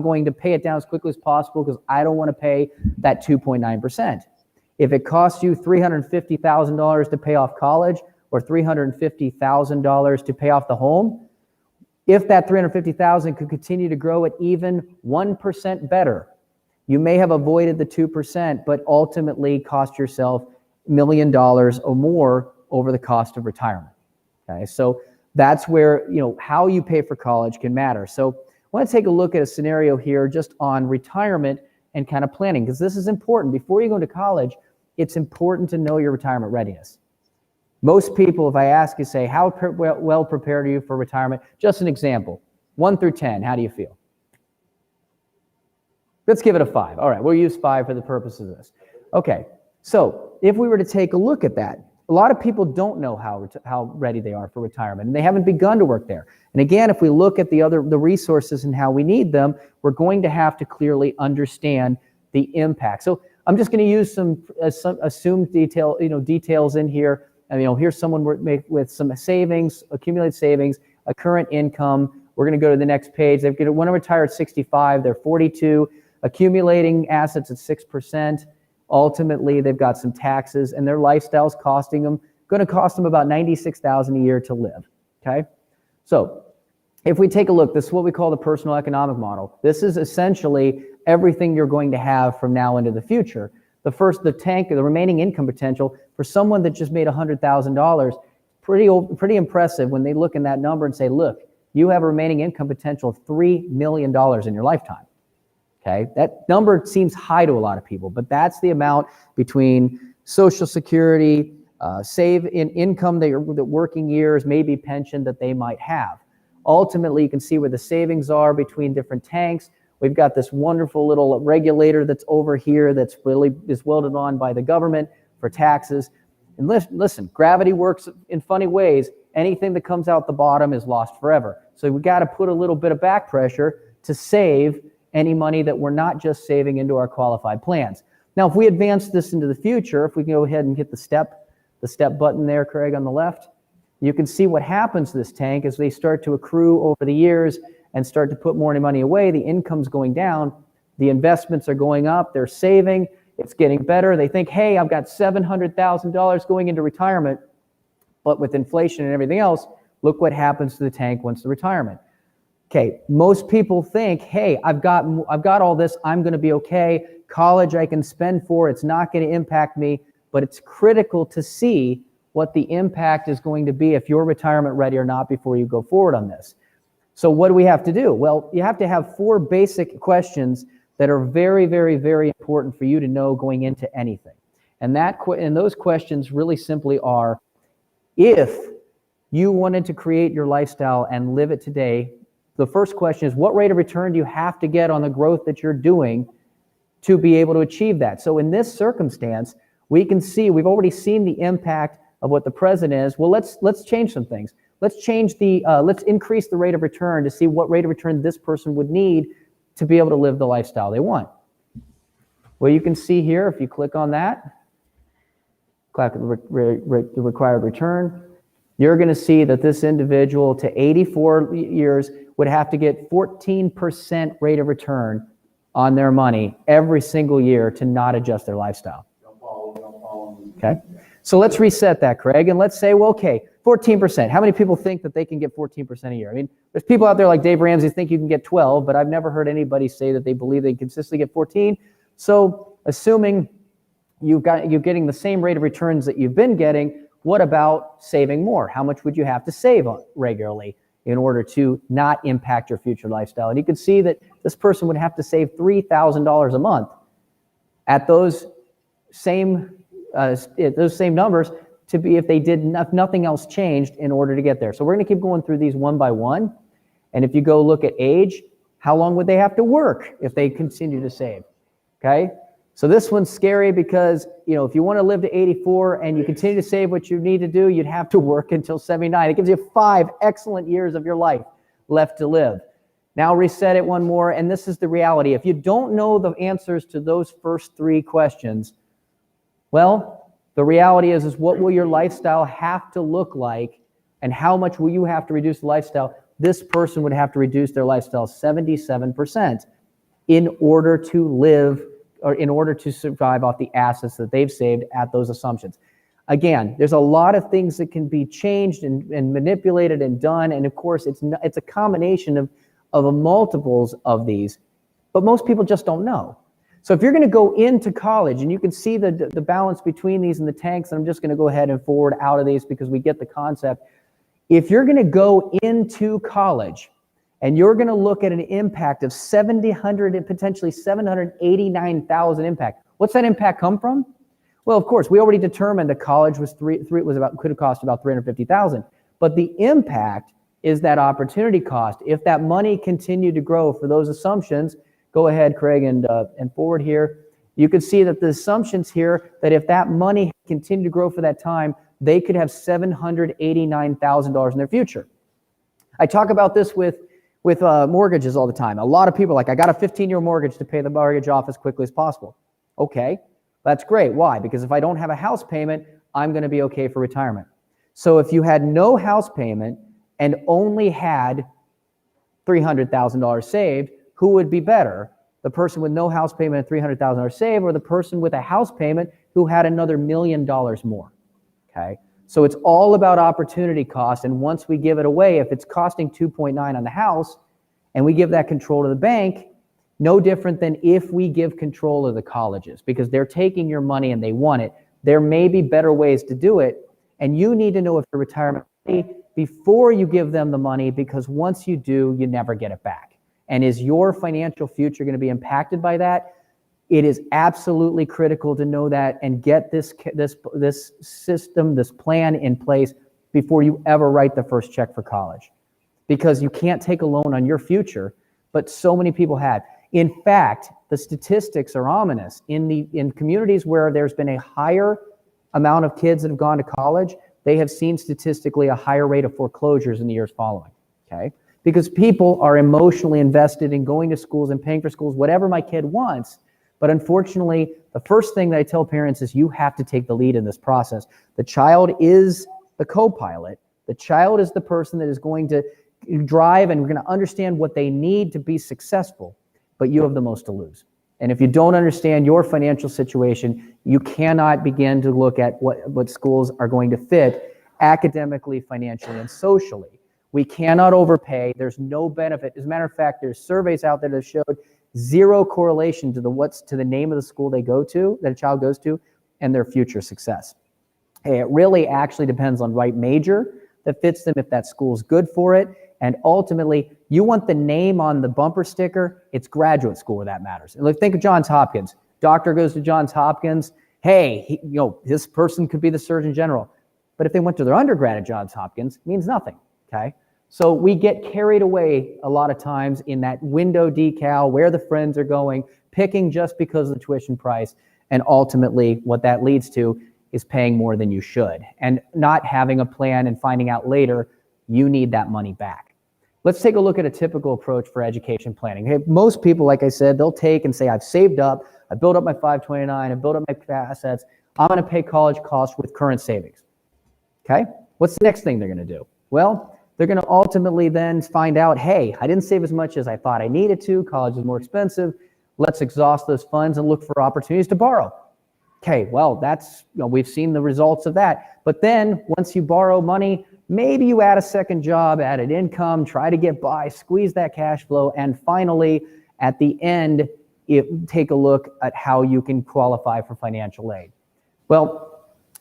going to pay it down as quickly as possible because I don't want to pay that 2.9%. If it costs you $350,000 to pay off college or $350,000 to pay off the home, if that $350,000 could continue to grow at even 1% better, you may have avoided the 2%, but ultimately cost yourself $1 million or more over the cost of retirement. Okay, so that's where, how you pay for college can matter. So I want to take a look at a scenario here just on retirement and kind of planning, because this is important. Before you go into college, it's important to know your retirement readiness. Most people, if I ask you, say, how well prepared are you for retirement? Just an example, 1 through 10, how do you feel? Let's give it a 5. All right, we'll use 5 for the purpose of this. Okay, so if we were to take a look at that, a lot of people don't know how ready they are for retirement, and they haven't begun to work there. And again, if we look at the resources and how we need them, we're going to have to clearly understand the impact. So I'm just going to use some assumed details in here. And, here's someone with some savings, accumulated savings, a current income. We're going to go to the next page. They're going to want to retire at 65. They're 42, accumulating assets at 6%. Ultimately, they've got some taxes, and their lifestyle's going to cost them about $96,000 a year to live. Okay, so if we take a look, this is what we call the personal economic model. This is essentially everything you're going to have from now into the future. The remaining income potential for someone that just made $100,000, pretty impressive when they look in that number and say, look, you have a remaining income potential of $3 million in your lifetime. Okay, that number seems high to a lot of people, but that's the amount between Social Security, save in income, the working years, maybe pension that they might have. Ultimately, you can see where the savings are between different tanks. We've got this wonderful little regulator that's over here that's really is welded on by the government for taxes. And listen, gravity works in funny ways. Anything that comes out the bottom is lost forever. So we got to put a little bit of back pressure to save any money that we're not just saving into our qualified plans. Now, if we advance this into the future, if we can go ahead and hit the step button there, Craig, on the left, you can see what happens to this tank as they start to accrue over the years and start to put more money away. The income's going down, the investments are going up, they're saving, it's getting better. They think, hey, I've got $700,000 going into retirement, but with inflation and everything else, look what happens to the tank once the retirement. Okay, most people think, hey, I've got all this, I'm going to be okay. College I can spend for, it's not going to impact me, but it's critical to see what the impact is going to be if you're retirement ready or not before you go forward on this. So what do we have to do? Well, you have to have 4 basic questions that are very, very, very important for you to know going into anything. And those questions really simply are, if you wanted to create your lifestyle and live it today, the first question is, what rate of return do you have to get on the growth that you're doing to be able to achieve that? So in this circumstance, we've already seen the impact of what the president is. Well, let's change some things. Let's increase the rate of return to see what rate of return this person would need to be able to live the lifestyle they want. Well, you can see here, if you click on that, click the required return, you're going to see that this individual to 84 years would have to get 14% rate of return on their money every single year to not adjust their lifestyle. Okay, so let's reset that, Craig, and let's say, well, okay, 14%. How many people think that they can get 14% a year? I mean, there's people out there like Dave Ramsey think you can get 12, but I've never heard anybody say that they believe they consistently get 14. So assuming you're getting the same rate of returns that you've been getting, what about saving more? How much would you have to save regularly in order to not impact your future lifestyle? And you can see that this person would have to save $3,000 a month at those same numbers to be, if they did nothing else changed in order to get there. So we're going to keep going through these one by one. And if you go look at age, how long would they have to work if they continue to save? Okay. So this one's scary because, if you want to live to 84 and you continue to save what you need to do, you'd have to work until 79. It gives you 5 excellent years of your life left to live. Now reset it one more, and this is the reality. If you don't know the answers to those first 3 questions, well, the reality is what will your lifestyle have to look like, and how much will you have to reduce the lifestyle? This person would have to reduce their lifestyle 77% in order to live, or in order to survive off the assets that they've saved at those assumptions. Again, there's a lot of things that can be changed and manipulated and done, and of course, it's a combination of multiples of these, but most people just don't know. So if you're going to go into college, and you can see the balance between these and the tanks, and I'm just going to go ahead and forward out of these because we get the concept. If you're going to go into college and you're going to look at an impact of 700 and potentially 789,000 impact, what's that impact come from? Well, of course, we already determined that college could have cost about 350,000, but the impact is that opportunity cost. If that money continued to grow for those assumptions, go ahead, Craig, and forward here. You can see that the assumptions here, that if that money continued to grow for that time, they could have $789,000 in their future. I talk about this with mortgages all the time. A lot of people are like, I got a 15-year mortgage to pay the mortgage off as quickly as possible. Okay, that's great. Why? Because if I don't have a house payment, I'm going to be okay for retirement. So if you had no house payment and only had $300,000 saved, who would be better? The person with no house payment and $300,000 saved, or the person with a house payment who had another $1 million more? Okay, so it's all about opportunity cost, and once we give it away, if it's costing 2.9 on the house, and we give that control to the bank, no different than if we give control of the colleges, because they're taking your money and they want it. There may be better ways to do it, and you need to know if your retirement before you give them the money, because once you do, you never get it back. And is your financial future going to be impacted by that? It is absolutely critical to know that and get this system, this plan in place before you ever write the first check for college, because you can't take a loan on your future, but so many people have. In fact, the statistics are ominous. In communities where there's been a higher amount of kids that have gone to college, they have seen statistically a higher rate of foreclosures in the years following, okay? Because people are emotionally invested in going to schools and paying for schools, whatever my kid wants. But unfortunately, the first thing that I tell parents is you have to take the lead in this process. The child is the co-pilot. The child is the person that is going to drive, and we're going to understand what they need to be successful, but you have the most to lose. And if you don't understand your financial situation, you cannot begin to look at what schools are going to fit academically, financially, and socially. We cannot overpay. There's no benefit. As a matter of fact, there's surveys out there that showed zero correlation to the name of the school they go to, that a child goes to, and their future success. It really actually depends on right major that fits them, if that school's good for it. And ultimately, you want the name on the bumper sticker, it's graduate school where that matters. And think of Johns Hopkins. Doctor goes to Johns Hopkins. Hey, this person could be the Surgeon General. But if they went to their undergrad at Johns Hopkins, it means nothing, okay? So we get carried away a lot of times in that window decal, where the friends are going, picking just because of the tuition price. And ultimately, what that leads to is paying more than you should and not having a plan and finding out later you need that money back. Let's take a look at a typical approach for education planning. Hey, most people, like I said, they'll take and say, I've saved up, I built up my 529, I built up my assets, I'm going to pay college costs with current savings. Okay? What's the next thing they're going to do? Well, they're going to ultimately then find out, hey, I didn't save as much as I thought I needed to. College is more expensive. Let's exhaust those funds and look for opportunities to borrow. Okay, well, that's, we've seen the results of that. But then once you borrow money, maybe you add a second job, added income, try to get by, squeeze that cash flow, and finally, at the end, take a look at how you can qualify for financial aid. Well,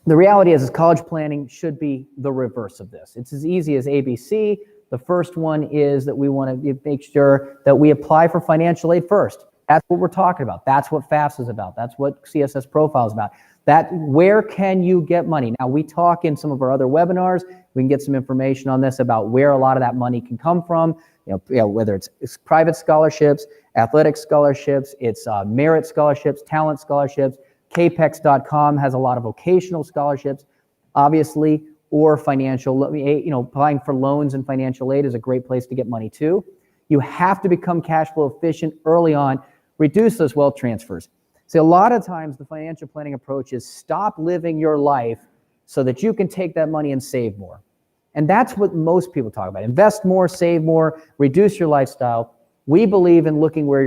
the reality is college planning should be the reverse of this. It's as easy as ABC. The first one is that we want to make sure that we apply for financial aid first. That's what we're talking about. That's what FAFSA is about. That's what CSS Profile is about. Where can you get money? Now, we talk in some of our other webinars. We can get some information on this about where a lot of that money can come from. whether it's private scholarships, athletic scholarships, it's merit scholarships, talent scholarships. Capex.com has a lot of vocational scholarships, obviously, or financial, applying for loans and financial aid is a great place to get money too. You have to become cash flow efficient early on, reduce those wealth transfers. See, a lot of times the financial planning approach is stop living your life so that you can take that money and save more. And that's what most people talk about. Invest more, save more, reduce your lifestyle. We believe in looking where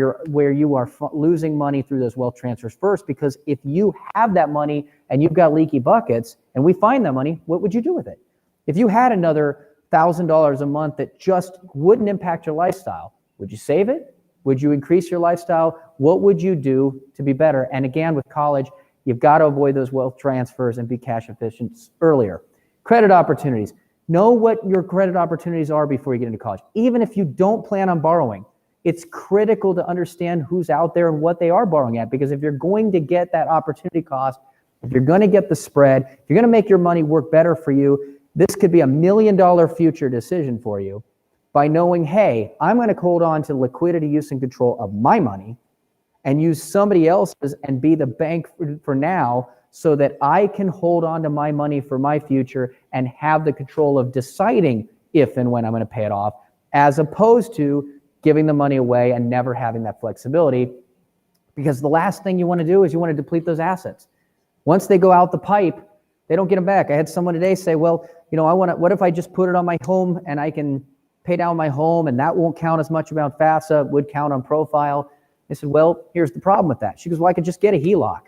you are losing money through those wealth transfers first, because if you have that money and you've got leaky buckets and we find that money, what would you do with it? If you had another $1,000 a month that just wouldn't impact your lifestyle, would you save it? Would you increase your lifestyle? What would you do to be better? And again, with college, you've got to avoid those wealth transfers and be cash efficient earlier. Credit opportunities. Know what your credit opportunities are before you get into college. Even if you don't plan on borrowing, it's critical to understand who's out there and what they are borrowing at, because if you're going to get that opportunity cost, if you're going to get the spread, if you're going to make your money work better for you, this could be $1 million future decision for you by knowing, hey, I'm going to hold on to liquidity, use, and control of my money and use somebody else's and be the bank for now so that I can hold on to my money for my future and have the control of deciding if and when I'm going to pay it off, as opposed to giving the money away and never having that flexibility. Because the last thing you want to do is you want to deplete those assets. Once they go out the pipe, they don't get them back. I had someone today say, well, what if I just put it on my home and I can pay down my home and that won't count as much about FAFSA, would count on profile. I said, well, here's the problem with that. She goes, well, I could just get a HELOC.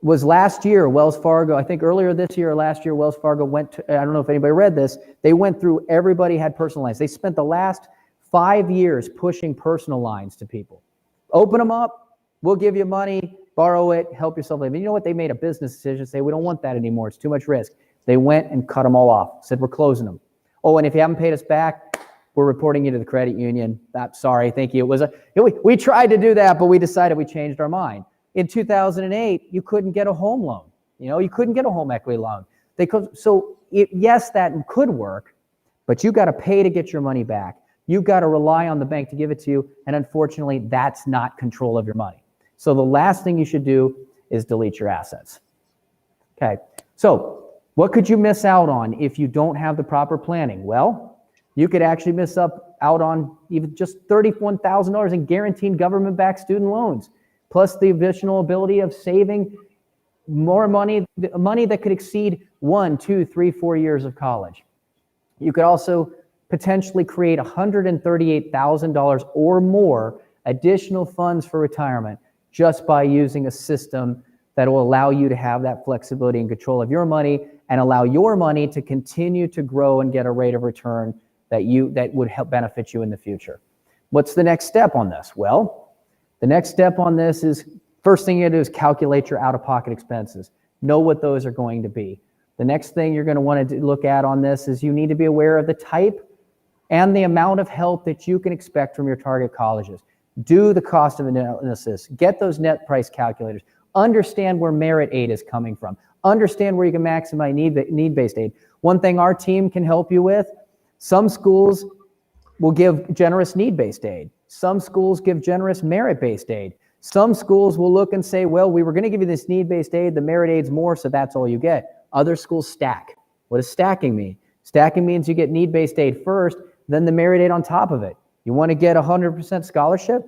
Was last year, Wells Fargo, I think earlier this year or last year, Wells Fargo went to, I don't know if anybody read this, they went through, everybody had personal lines. They spent the last 5 years pushing personal lines to people. Open them up, we'll give you money, borrow it, help yourself live. And you know what? They made a business decision, say, we don't want that anymore, it's too much risk. They went and cut them all off, said, we're closing them. Oh, and if you haven't paid us back, we're reporting you to the credit union. Sorry, thank you. We tried to do that, but we decided we changed our mind. In 2008, you couldn't get a home loan. You couldn't get a home equity loan. Yes, that could work, but you got to pay to get your money back. You've got to rely on the bank to give it to you, and unfortunately, that's not control of your money. So the last thing you should do is delete your assets. Okay, so what could you miss out on if you don't have the proper planning? Well, you could actually miss out on even just $31,000 in guaranteed government-backed student loans, plus the additional ability of saving more money that could exceed 1, 2, 3, 4 years of college. You could also potentially create $138,000 or more additional funds for retirement just by using a system that will allow you to have that flexibility and control of your money and allow your money to continue to grow and get a rate of return that would help benefit you in the future. What's the next step on this? Well, the next step on this is, first thing you do is calculate your out-of-pocket expenses. Know what those are going to be. The next thing you're going to want to look at on this is you need to be aware of the type and the amount of help that you can expect from your target colleges. Do the cost of analysis. Get those net price calculators. Understand where merit aid is coming from. Understand where you can maximize need-based aid. One thing our team can help you with, some schools will give generous need-based aid. Some schools give generous merit-based aid. Some schools will look and say, well, we were going to give you this need-based aid, the merit aid's more, so that's all you get. Other schools stack. What does stacking mean? Stacking means you get need-based aid first, then the merit aid on top of it. You want to get 100% scholarship?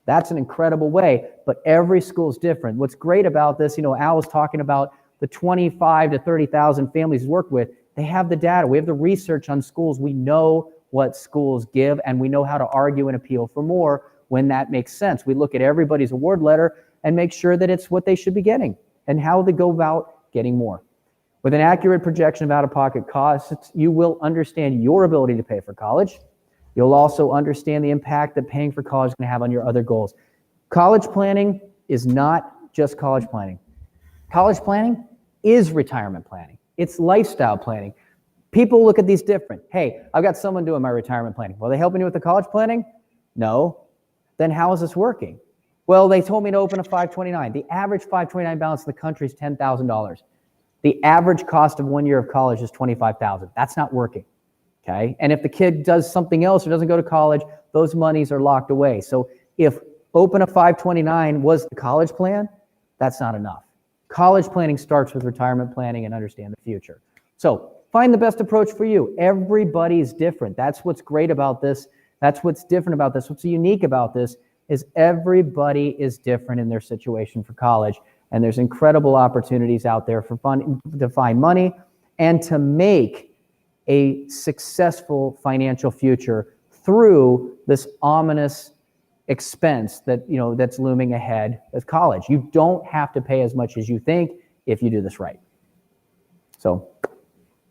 That's an incredible way, but every school is different. What's great about this, Al was talking about the 25 to 30,000 families he's worked with. They have the data. We have the research on schools. We know what schools give, and we know how to argue and appeal for more when that makes sense. We look at everybody's award letter and make sure that it's what they should be getting and how they go about getting more. With an accurate projection of out-of-pocket costs, you will understand your ability to pay for college. You'll also understand the impact that paying for college is going to have on your other goals. College planning is not just college planning. College planning is retirement planning. It's lifestyle planning. People look at these different. Hey, I've got someone doing my retirement planning. Well, are they helping you with the college planning? No. Then how is this working? Well, they told me to open a 529. The average 529 balance in the country is $10,000. The average cost of 1 year of college is $25,000. That's not working. okay? And if the kid does something else or doesn't go to college, those monies are locked away. So if open a 529 was the college plan, that's not enough. College planning starts with retirement planning and understand the future. So find the best approach for you. Everybody's different. That's what's great about this. That's what's different about this. What's unique about this is everybody is different in their situation for college. And there's incredible opportunities out there for fun to find money and to make a successful financial future through this ominous expense that, that's looming ahead as college. You don't have to pay as much as you think if you do this right. So,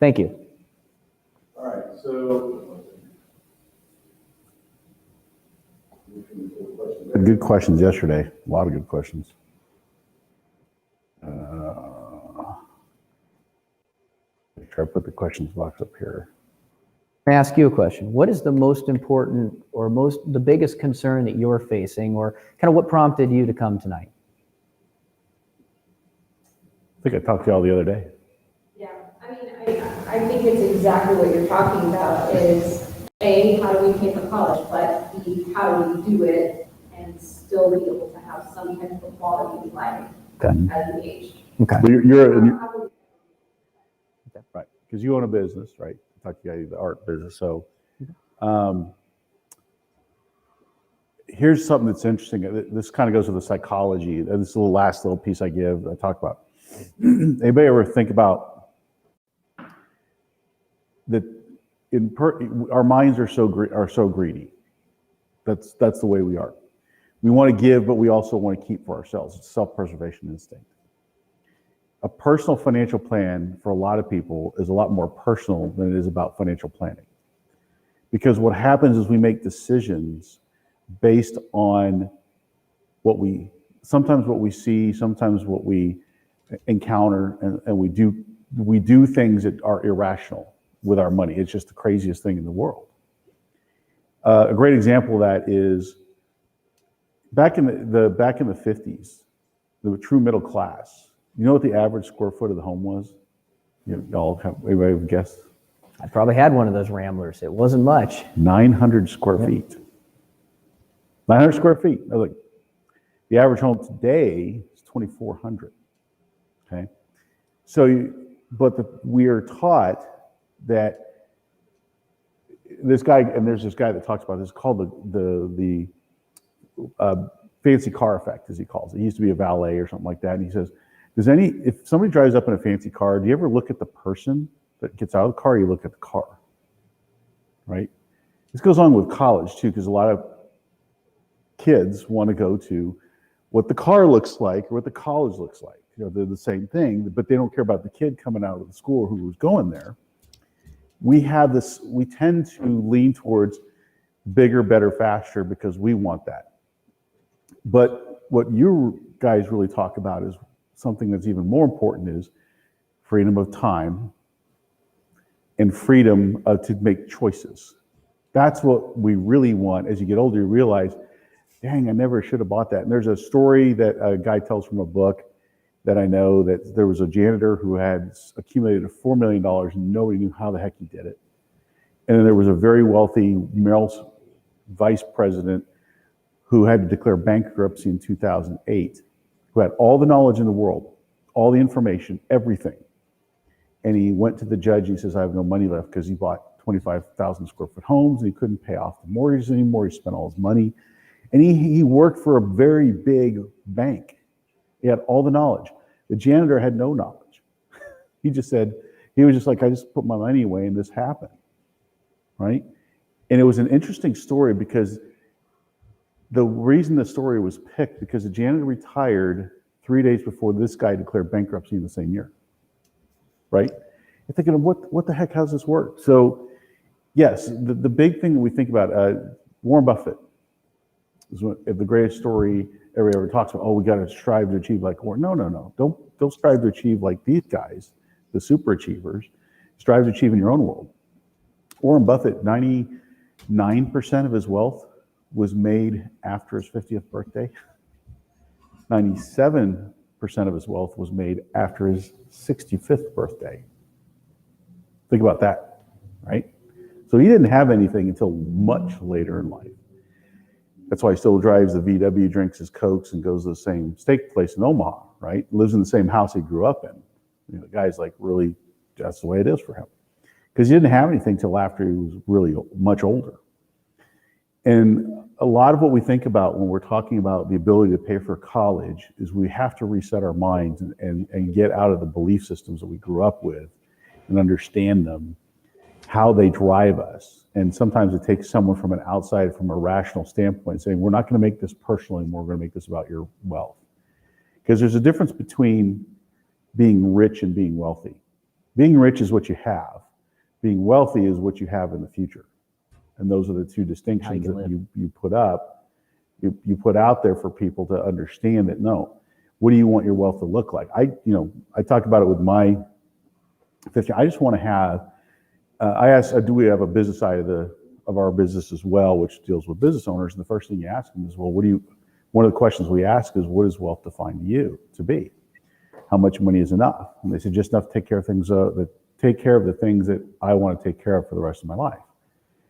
thank you. All right, so good questions yesterday. A lot of good questions. Make sure I put the questions box up here. Let me ask you a question. What is the most important or the biggest concern that you're facing, or kind of what prompted you to come tonight? I think I talked to y'all the other day. Yeah, I mean, I think it's exactly what you're talking about is A, how do we pay for college, but B, how do we do it and still be able to have some type of quality of life as we age. Okay. Well, you're right, because you own a business, right? I talked to you the art business. So here's something that's interesting. This kind of goes with the psychology. And this is the last little piece I talk about. Anybody ever think about that? Our minds are so greedy. That's the way we are. We want to give, but we also want to keep for ourselves. It's self-preservation instinct. A personal financial plan for a lot of people is a lot more personal than it is about financial planning. Because what happens is we make decisions based on sometimes what we see, sometimes what we encounter, and we do things that are irrational with our money. It's just the craziest thing in the world. A great example of that is back in the 50s, the true middle class. You know what the average square foot of the home was? Anybody have guessed? I probably had one of those Ramblers. It wasn't much. 900 square feet. 900 square feet. I was like, the average home today is 2,400. Okay, so we are taught that this guy, and there's this guy that talks about this, called the fancy car effect, as he calls it. He used to be a valet or something like that, and he says, if somebody drives up in a fancy car, do you ever look at the person that gets out of the car, or you look at the car, right? This goes on with college too, because a lot of kids want to go to what the car looks like or what the college looks like. They're the same thing, but they don't care about the kid coming out of the school who was going there. We tend to lean towards bigger, better, faster because we want that. But what you guys really talk about is something that's even more important, is freedom of time and freedom to make choices. That's what we really want. As you get older, you realize, dang, I never should have bought that. And there's a story that a guy tells from a book that I know, that there was a janitor who had accumulated $4 million and nobody knew how the heck he did it. And then there was a very wealthy Merrill's vice president who had to declare bankruptcy in 2008, who had all the knowledge in the world, all the information, everything. And he went to the judge, he says, I have no money left, because he bought 25,000 square foot homes and he couldn't pay off the mortgages anymore. He spent all his money. And he worked for a very big bank. He had all the knowledge. The janitor had no knowledge. He was just like, I just put my money away and this happened, right? And it was an interesting story because the reason the story was picked, because the janitor retired 3 days before this guy declared bankruptcy in the same year, right? You're thinking, what the heck, how's this work? So yes, the big thing that we think about, Warren Buffett is the greatest story everybody ever talks about. Oh, we got to strive to achieve like Warren. No. Don't strive to achieve like these guys, the super achievers. Strive to achieve in your own world. Warren Buffett, 99% of his wealth was made after his 50th birthday. 97% of his wealth was made after his 65th birthday. Think about that, right? So he didn't have anything until much later in life. That's why he still drives the VW, drinks his Cokes, and goes to the same steak place in Omaha, right? Lives in the same house he grew up in. You know, the guy's like, really, that's the way it is for him. Because he didn't have anything till after he was really much older. And a lot of what we think about when we're talking about the ability to pay for college is we have to reset our minds and get out of the belief systems that we grew up with and understand them, how they drive us. And sometimes it takes someone from an outside, from a rational standpoint, saying, we're not going to make this personal anymore, we're going to make this about your wealth. Because there's a difference between being rich and being wealthy. Being rich is what you have. Being wealthy is what you have in the future. And those are the two distinctions that you put up, you put out there for people to understand that, no, what do you want your wealth to look like? I talked about it with my 50. I just want to have, I asked, do we have a business side of our business as well, which deals with business owners? And the first thing you ask them is, well, one of the questions we ask is, what is wealth defined to you to be? How much money is enough? And they said, just enough to take care of things, take care of the things that I want to take care of for the rest of my life.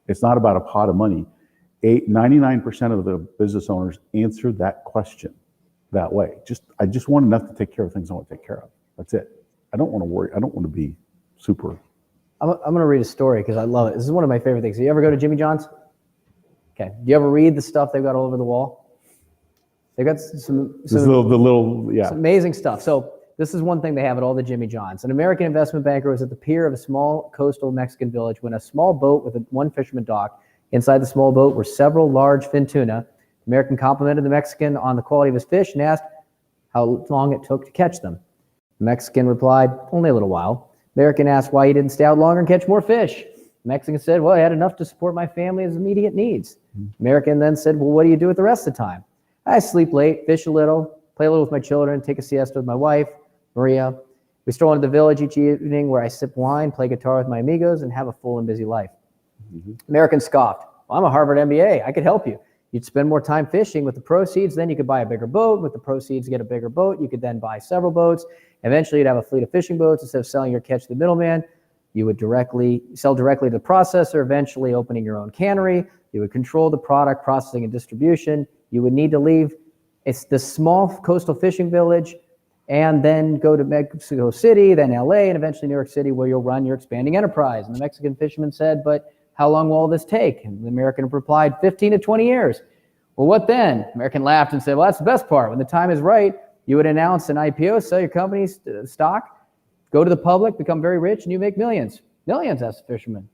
It's not about a pot of money. 99% of the business owners answered that question that way. I just want enough to take care of things I want to take care of. That's it. I don't want to worry. I don't want to be super. I'm going to read a story because I love it. This is one of my favorite things. Do you ever go to Jimmy John's? Okay. Do you ever read the stuff they've got all over the wall? They've got some amazing stuff. So this is one thing they have at all the Jimmy John's. An American investment banker was at the pier of a small coastal Mexican village when a small boat with one fisherman docked. Inside the small boat were several large fin tuna. The American complimented the Mexican on the quality of his fish and asked how long it took to catch them. The Mexican replied, only a little while. American asked why he didn't stay out longer and catch more fish. The Mexican said, well, I had enough to support my family's immediate needs. American then said, well, what do you do with the rest of the time? I sleep late, fish a little, play a little with my children, take a siesta with my wife, Maria. We stroll into the village each evening where I sip wine, play guitar with my amigos, and have a full and busy life. American scoffed. Well, I'm a Harvard MBA. I could help you. You'd spend more time fishing with the proceeds. Then you could buy a bigger boat. With the proceeds, get a bigger boat. You could then buy several boats. Eventually, you'd have a fleet of fishing boats. Instead of selling your catch to the middleman, you would sell directly to the processor, eventually opening your own cannery. You would control the product processing and distribution. You would need to leave the small coastal fishing village and then go to Mexico City, then LA, and eventually New York City, where you'll run your expanding enterprise. And the Mexican fisherman said, but how long will all this take? And the American replied, 15 to 20 years. Well, what then? The American laughed and said, well, that's the best part. When the time is right, you would announce an IPO, sell your company's stock, go to the public, become very rich, and you make millions. Millions, asked the fisherman.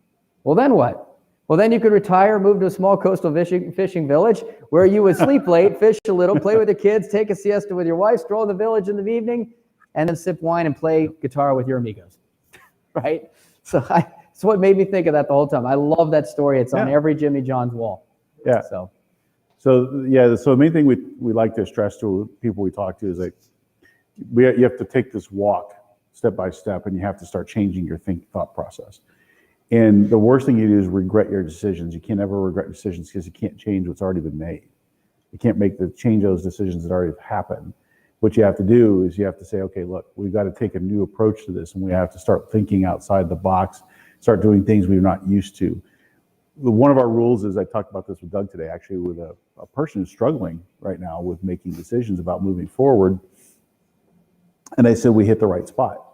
Well, then what? Well, then you could retire, move to a small coastal fishing village where you would sleep late, fish a little, play with your kids, take a siesta with your wife, stroll the village in the evening, and then sip wine and play guitar with your amigos, right? So it's what made me think of that the whole time. I love that story. It's on every Jimmy John's wall. Yeah. So the main thing we like to stress to people we talk to is like, you have to take this walk step by step, and you have to start changing your thought process. And the worst thing you do is regret your decisions. You can't ever regret decisions because you can't change what's already been made. You can't change those decisions that already have happened. What you have to do is you have to say, okay, look, we've got to take a new approach to this, and we have to start thinking outside the box, start doing things we're not used to. One of our rules is, I talked about this with Doug today, actually, with a person who's struggling right now with making decisions about moving forward. And I said, we hit the right spot.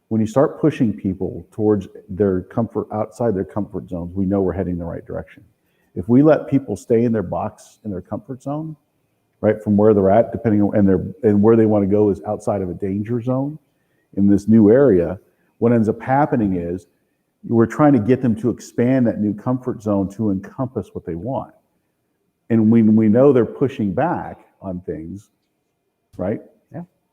When you start pushing people towards their comfort, outside their comfort zones, we know we're heading in the right direction. If we let people stay in their box, in their comfort zone, right, from where they're at, depending on, and where they want to go is outside of a danger zone in this new area, what ends up happening is we're trying to get them to expand that new comfort zone to encompass what they want. And when we know they're pushing back on things, right?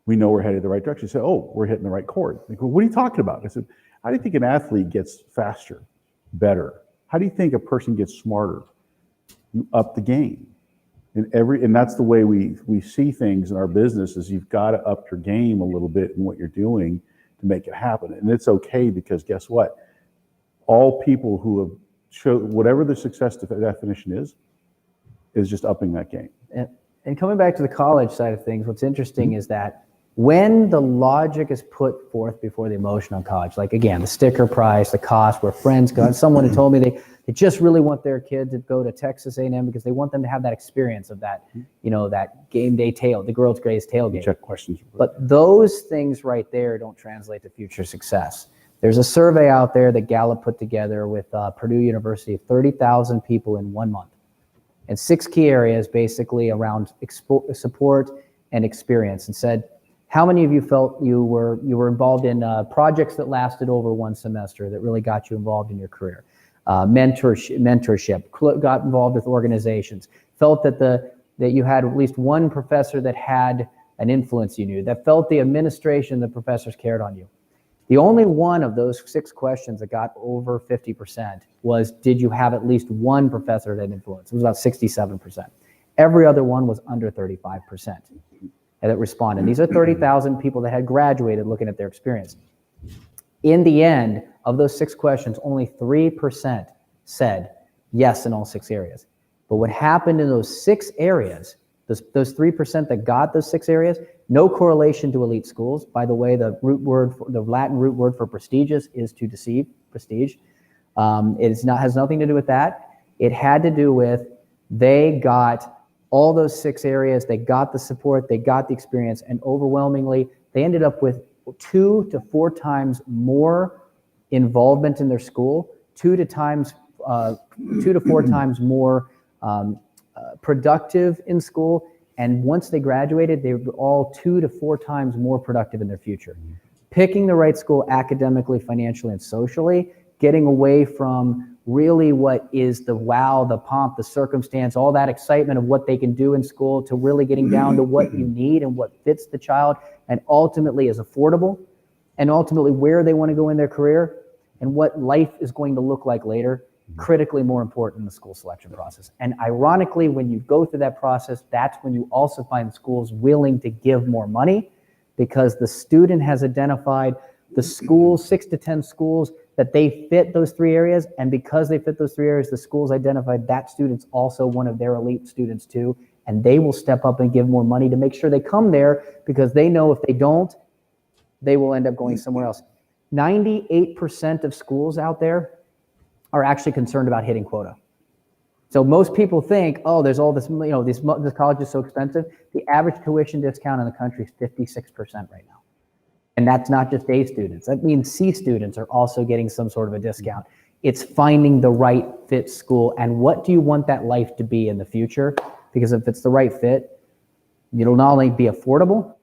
We know we're headed the right direction. You say, oh, we're hitting the right chord. They go, what are you talking about? I said, how do you think an athlete gets faster, better? How do you think a person gets smarter? You up the game. And that's the way we see things in our business, is you've got to up your game a little bit in what you're doing to make it happen. And it's okay, because guess what? All people who have showed whatever the success definition is just upping that game. And coming back to the college side of things, what's interesting is that When the logic is put forth before the emotion on college, like again, the sticker price, the cost, where friends go, someone had told me they just really want their kid to go to Texas A&M because they want them to have that experience of that, that game day the girls' grades tailgate. Check questions. But those things right there don't translate to future success. There's a survey out there that Gallup put together with Purdue University of 30,000 people in 1 month. And 6 key areas basically around support and experience, and said, how many of you felt you were involved in projects that lasted over 1 semester that really got you involved in your career? Mentorship, got involved with organizations, felt that you had at least one professor that had an influence you knew, that felt the administration, the professors cared on you. The only one of those 6 questions that got over 50% was, did you have at least one professor that had influence? It was about 67%. Every other one was under 35% that responded. These are 30,000 people that had graduated looking at their experience. In the end of those 6 questions, only 3% said yes in all 6 areas. But what happened in those 6 areas, those 3% that got those 6 areas, no correlation to elite schools. By the way, the Latin root word for prestigious is to deceive, prestige. Has nothing to do with that. It had to do with they got all those 6 areas, they got the support, they got the experience, and overwhelmingly, they ended up with 2 to 4 times more involvement in their school, 2 to 4 times more productive in school. And once they graduated, they were all 2 to 4 times more productive in their future. Picking the right school academically, financially, and socially, getting away from really what is the wow, the pomp, the circumstance, all that excitement of what they can do in school, to really getting down to what you need and what fits the child and ultimately is affordable, and ultimately where they want to go in their career and what life is going to look like later. Critically more important in the school selection process. And ironically, when you go through that process, that's when you also find schools willing to give more money, because the student has identified the schools, 6 to 10 schools, that they fit those 3 areas. And because they fit those 3 areas, the schools identified that student's also one of their elite students too. And they will step up and give more money to make sure they come there, because they know if they don't, they will end up going somewhere else. 98% of schools out there are actually concerned about hitting quota. So most people think, oh, there's all this, this college is so expensive. The average tuition discount in the country is 56% right now. And that's not just A students. That means C students are also getting some sort of a discount. It's finding the right fit school, and what do you want that life to be in the future? Because if it's the right fit, it'll not only be affordable,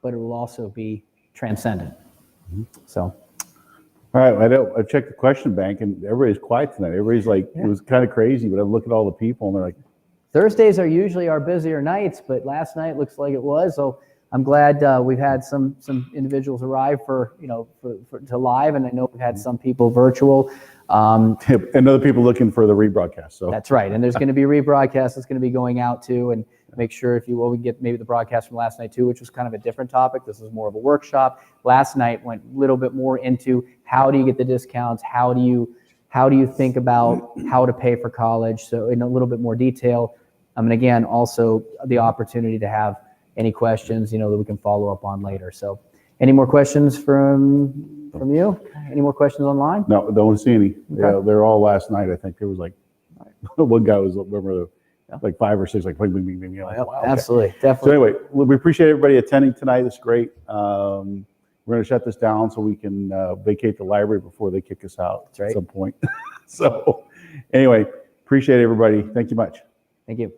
but it will also be transcendent. So. All right, I checked the question bank and everybody's quiet tonight. Everybody's like, It was kind of crazy, but I look at all the people and they're like. Thursdays are usually our busier nights, but last night looks like it was. So I'm glad we've had some individuals arrive for live, and I know we've had some people virtual. And other people looking for the rebroadcast. So that's right, and there's going to be rebroadcast that's going to be going out too, and make sure we can get maybe the broadcast from last night too, which was kind of a different topic. This is more of a workshop. Last night went a little bit more into how do you get the discounts, how do you think about how to pay for college, so in a little bit more detail. And again, also the opportunity to have any questions, that we can follow up on later. So any more questions from you? Any more questions online? No, don't see any. Okay. They're all last night. I think there was like, one guy was, remember, like 5 or 6, like, bing, bing, bing, bing. Like, wow, okay. Absolutely, definitely. So anyway, we appreciate everybody attending tonight. It's great. We're going to shut this down so we can vacate the library before they kick us out That's right. at some point. So anyway, appreciate everybody. Thank you much. Thank you.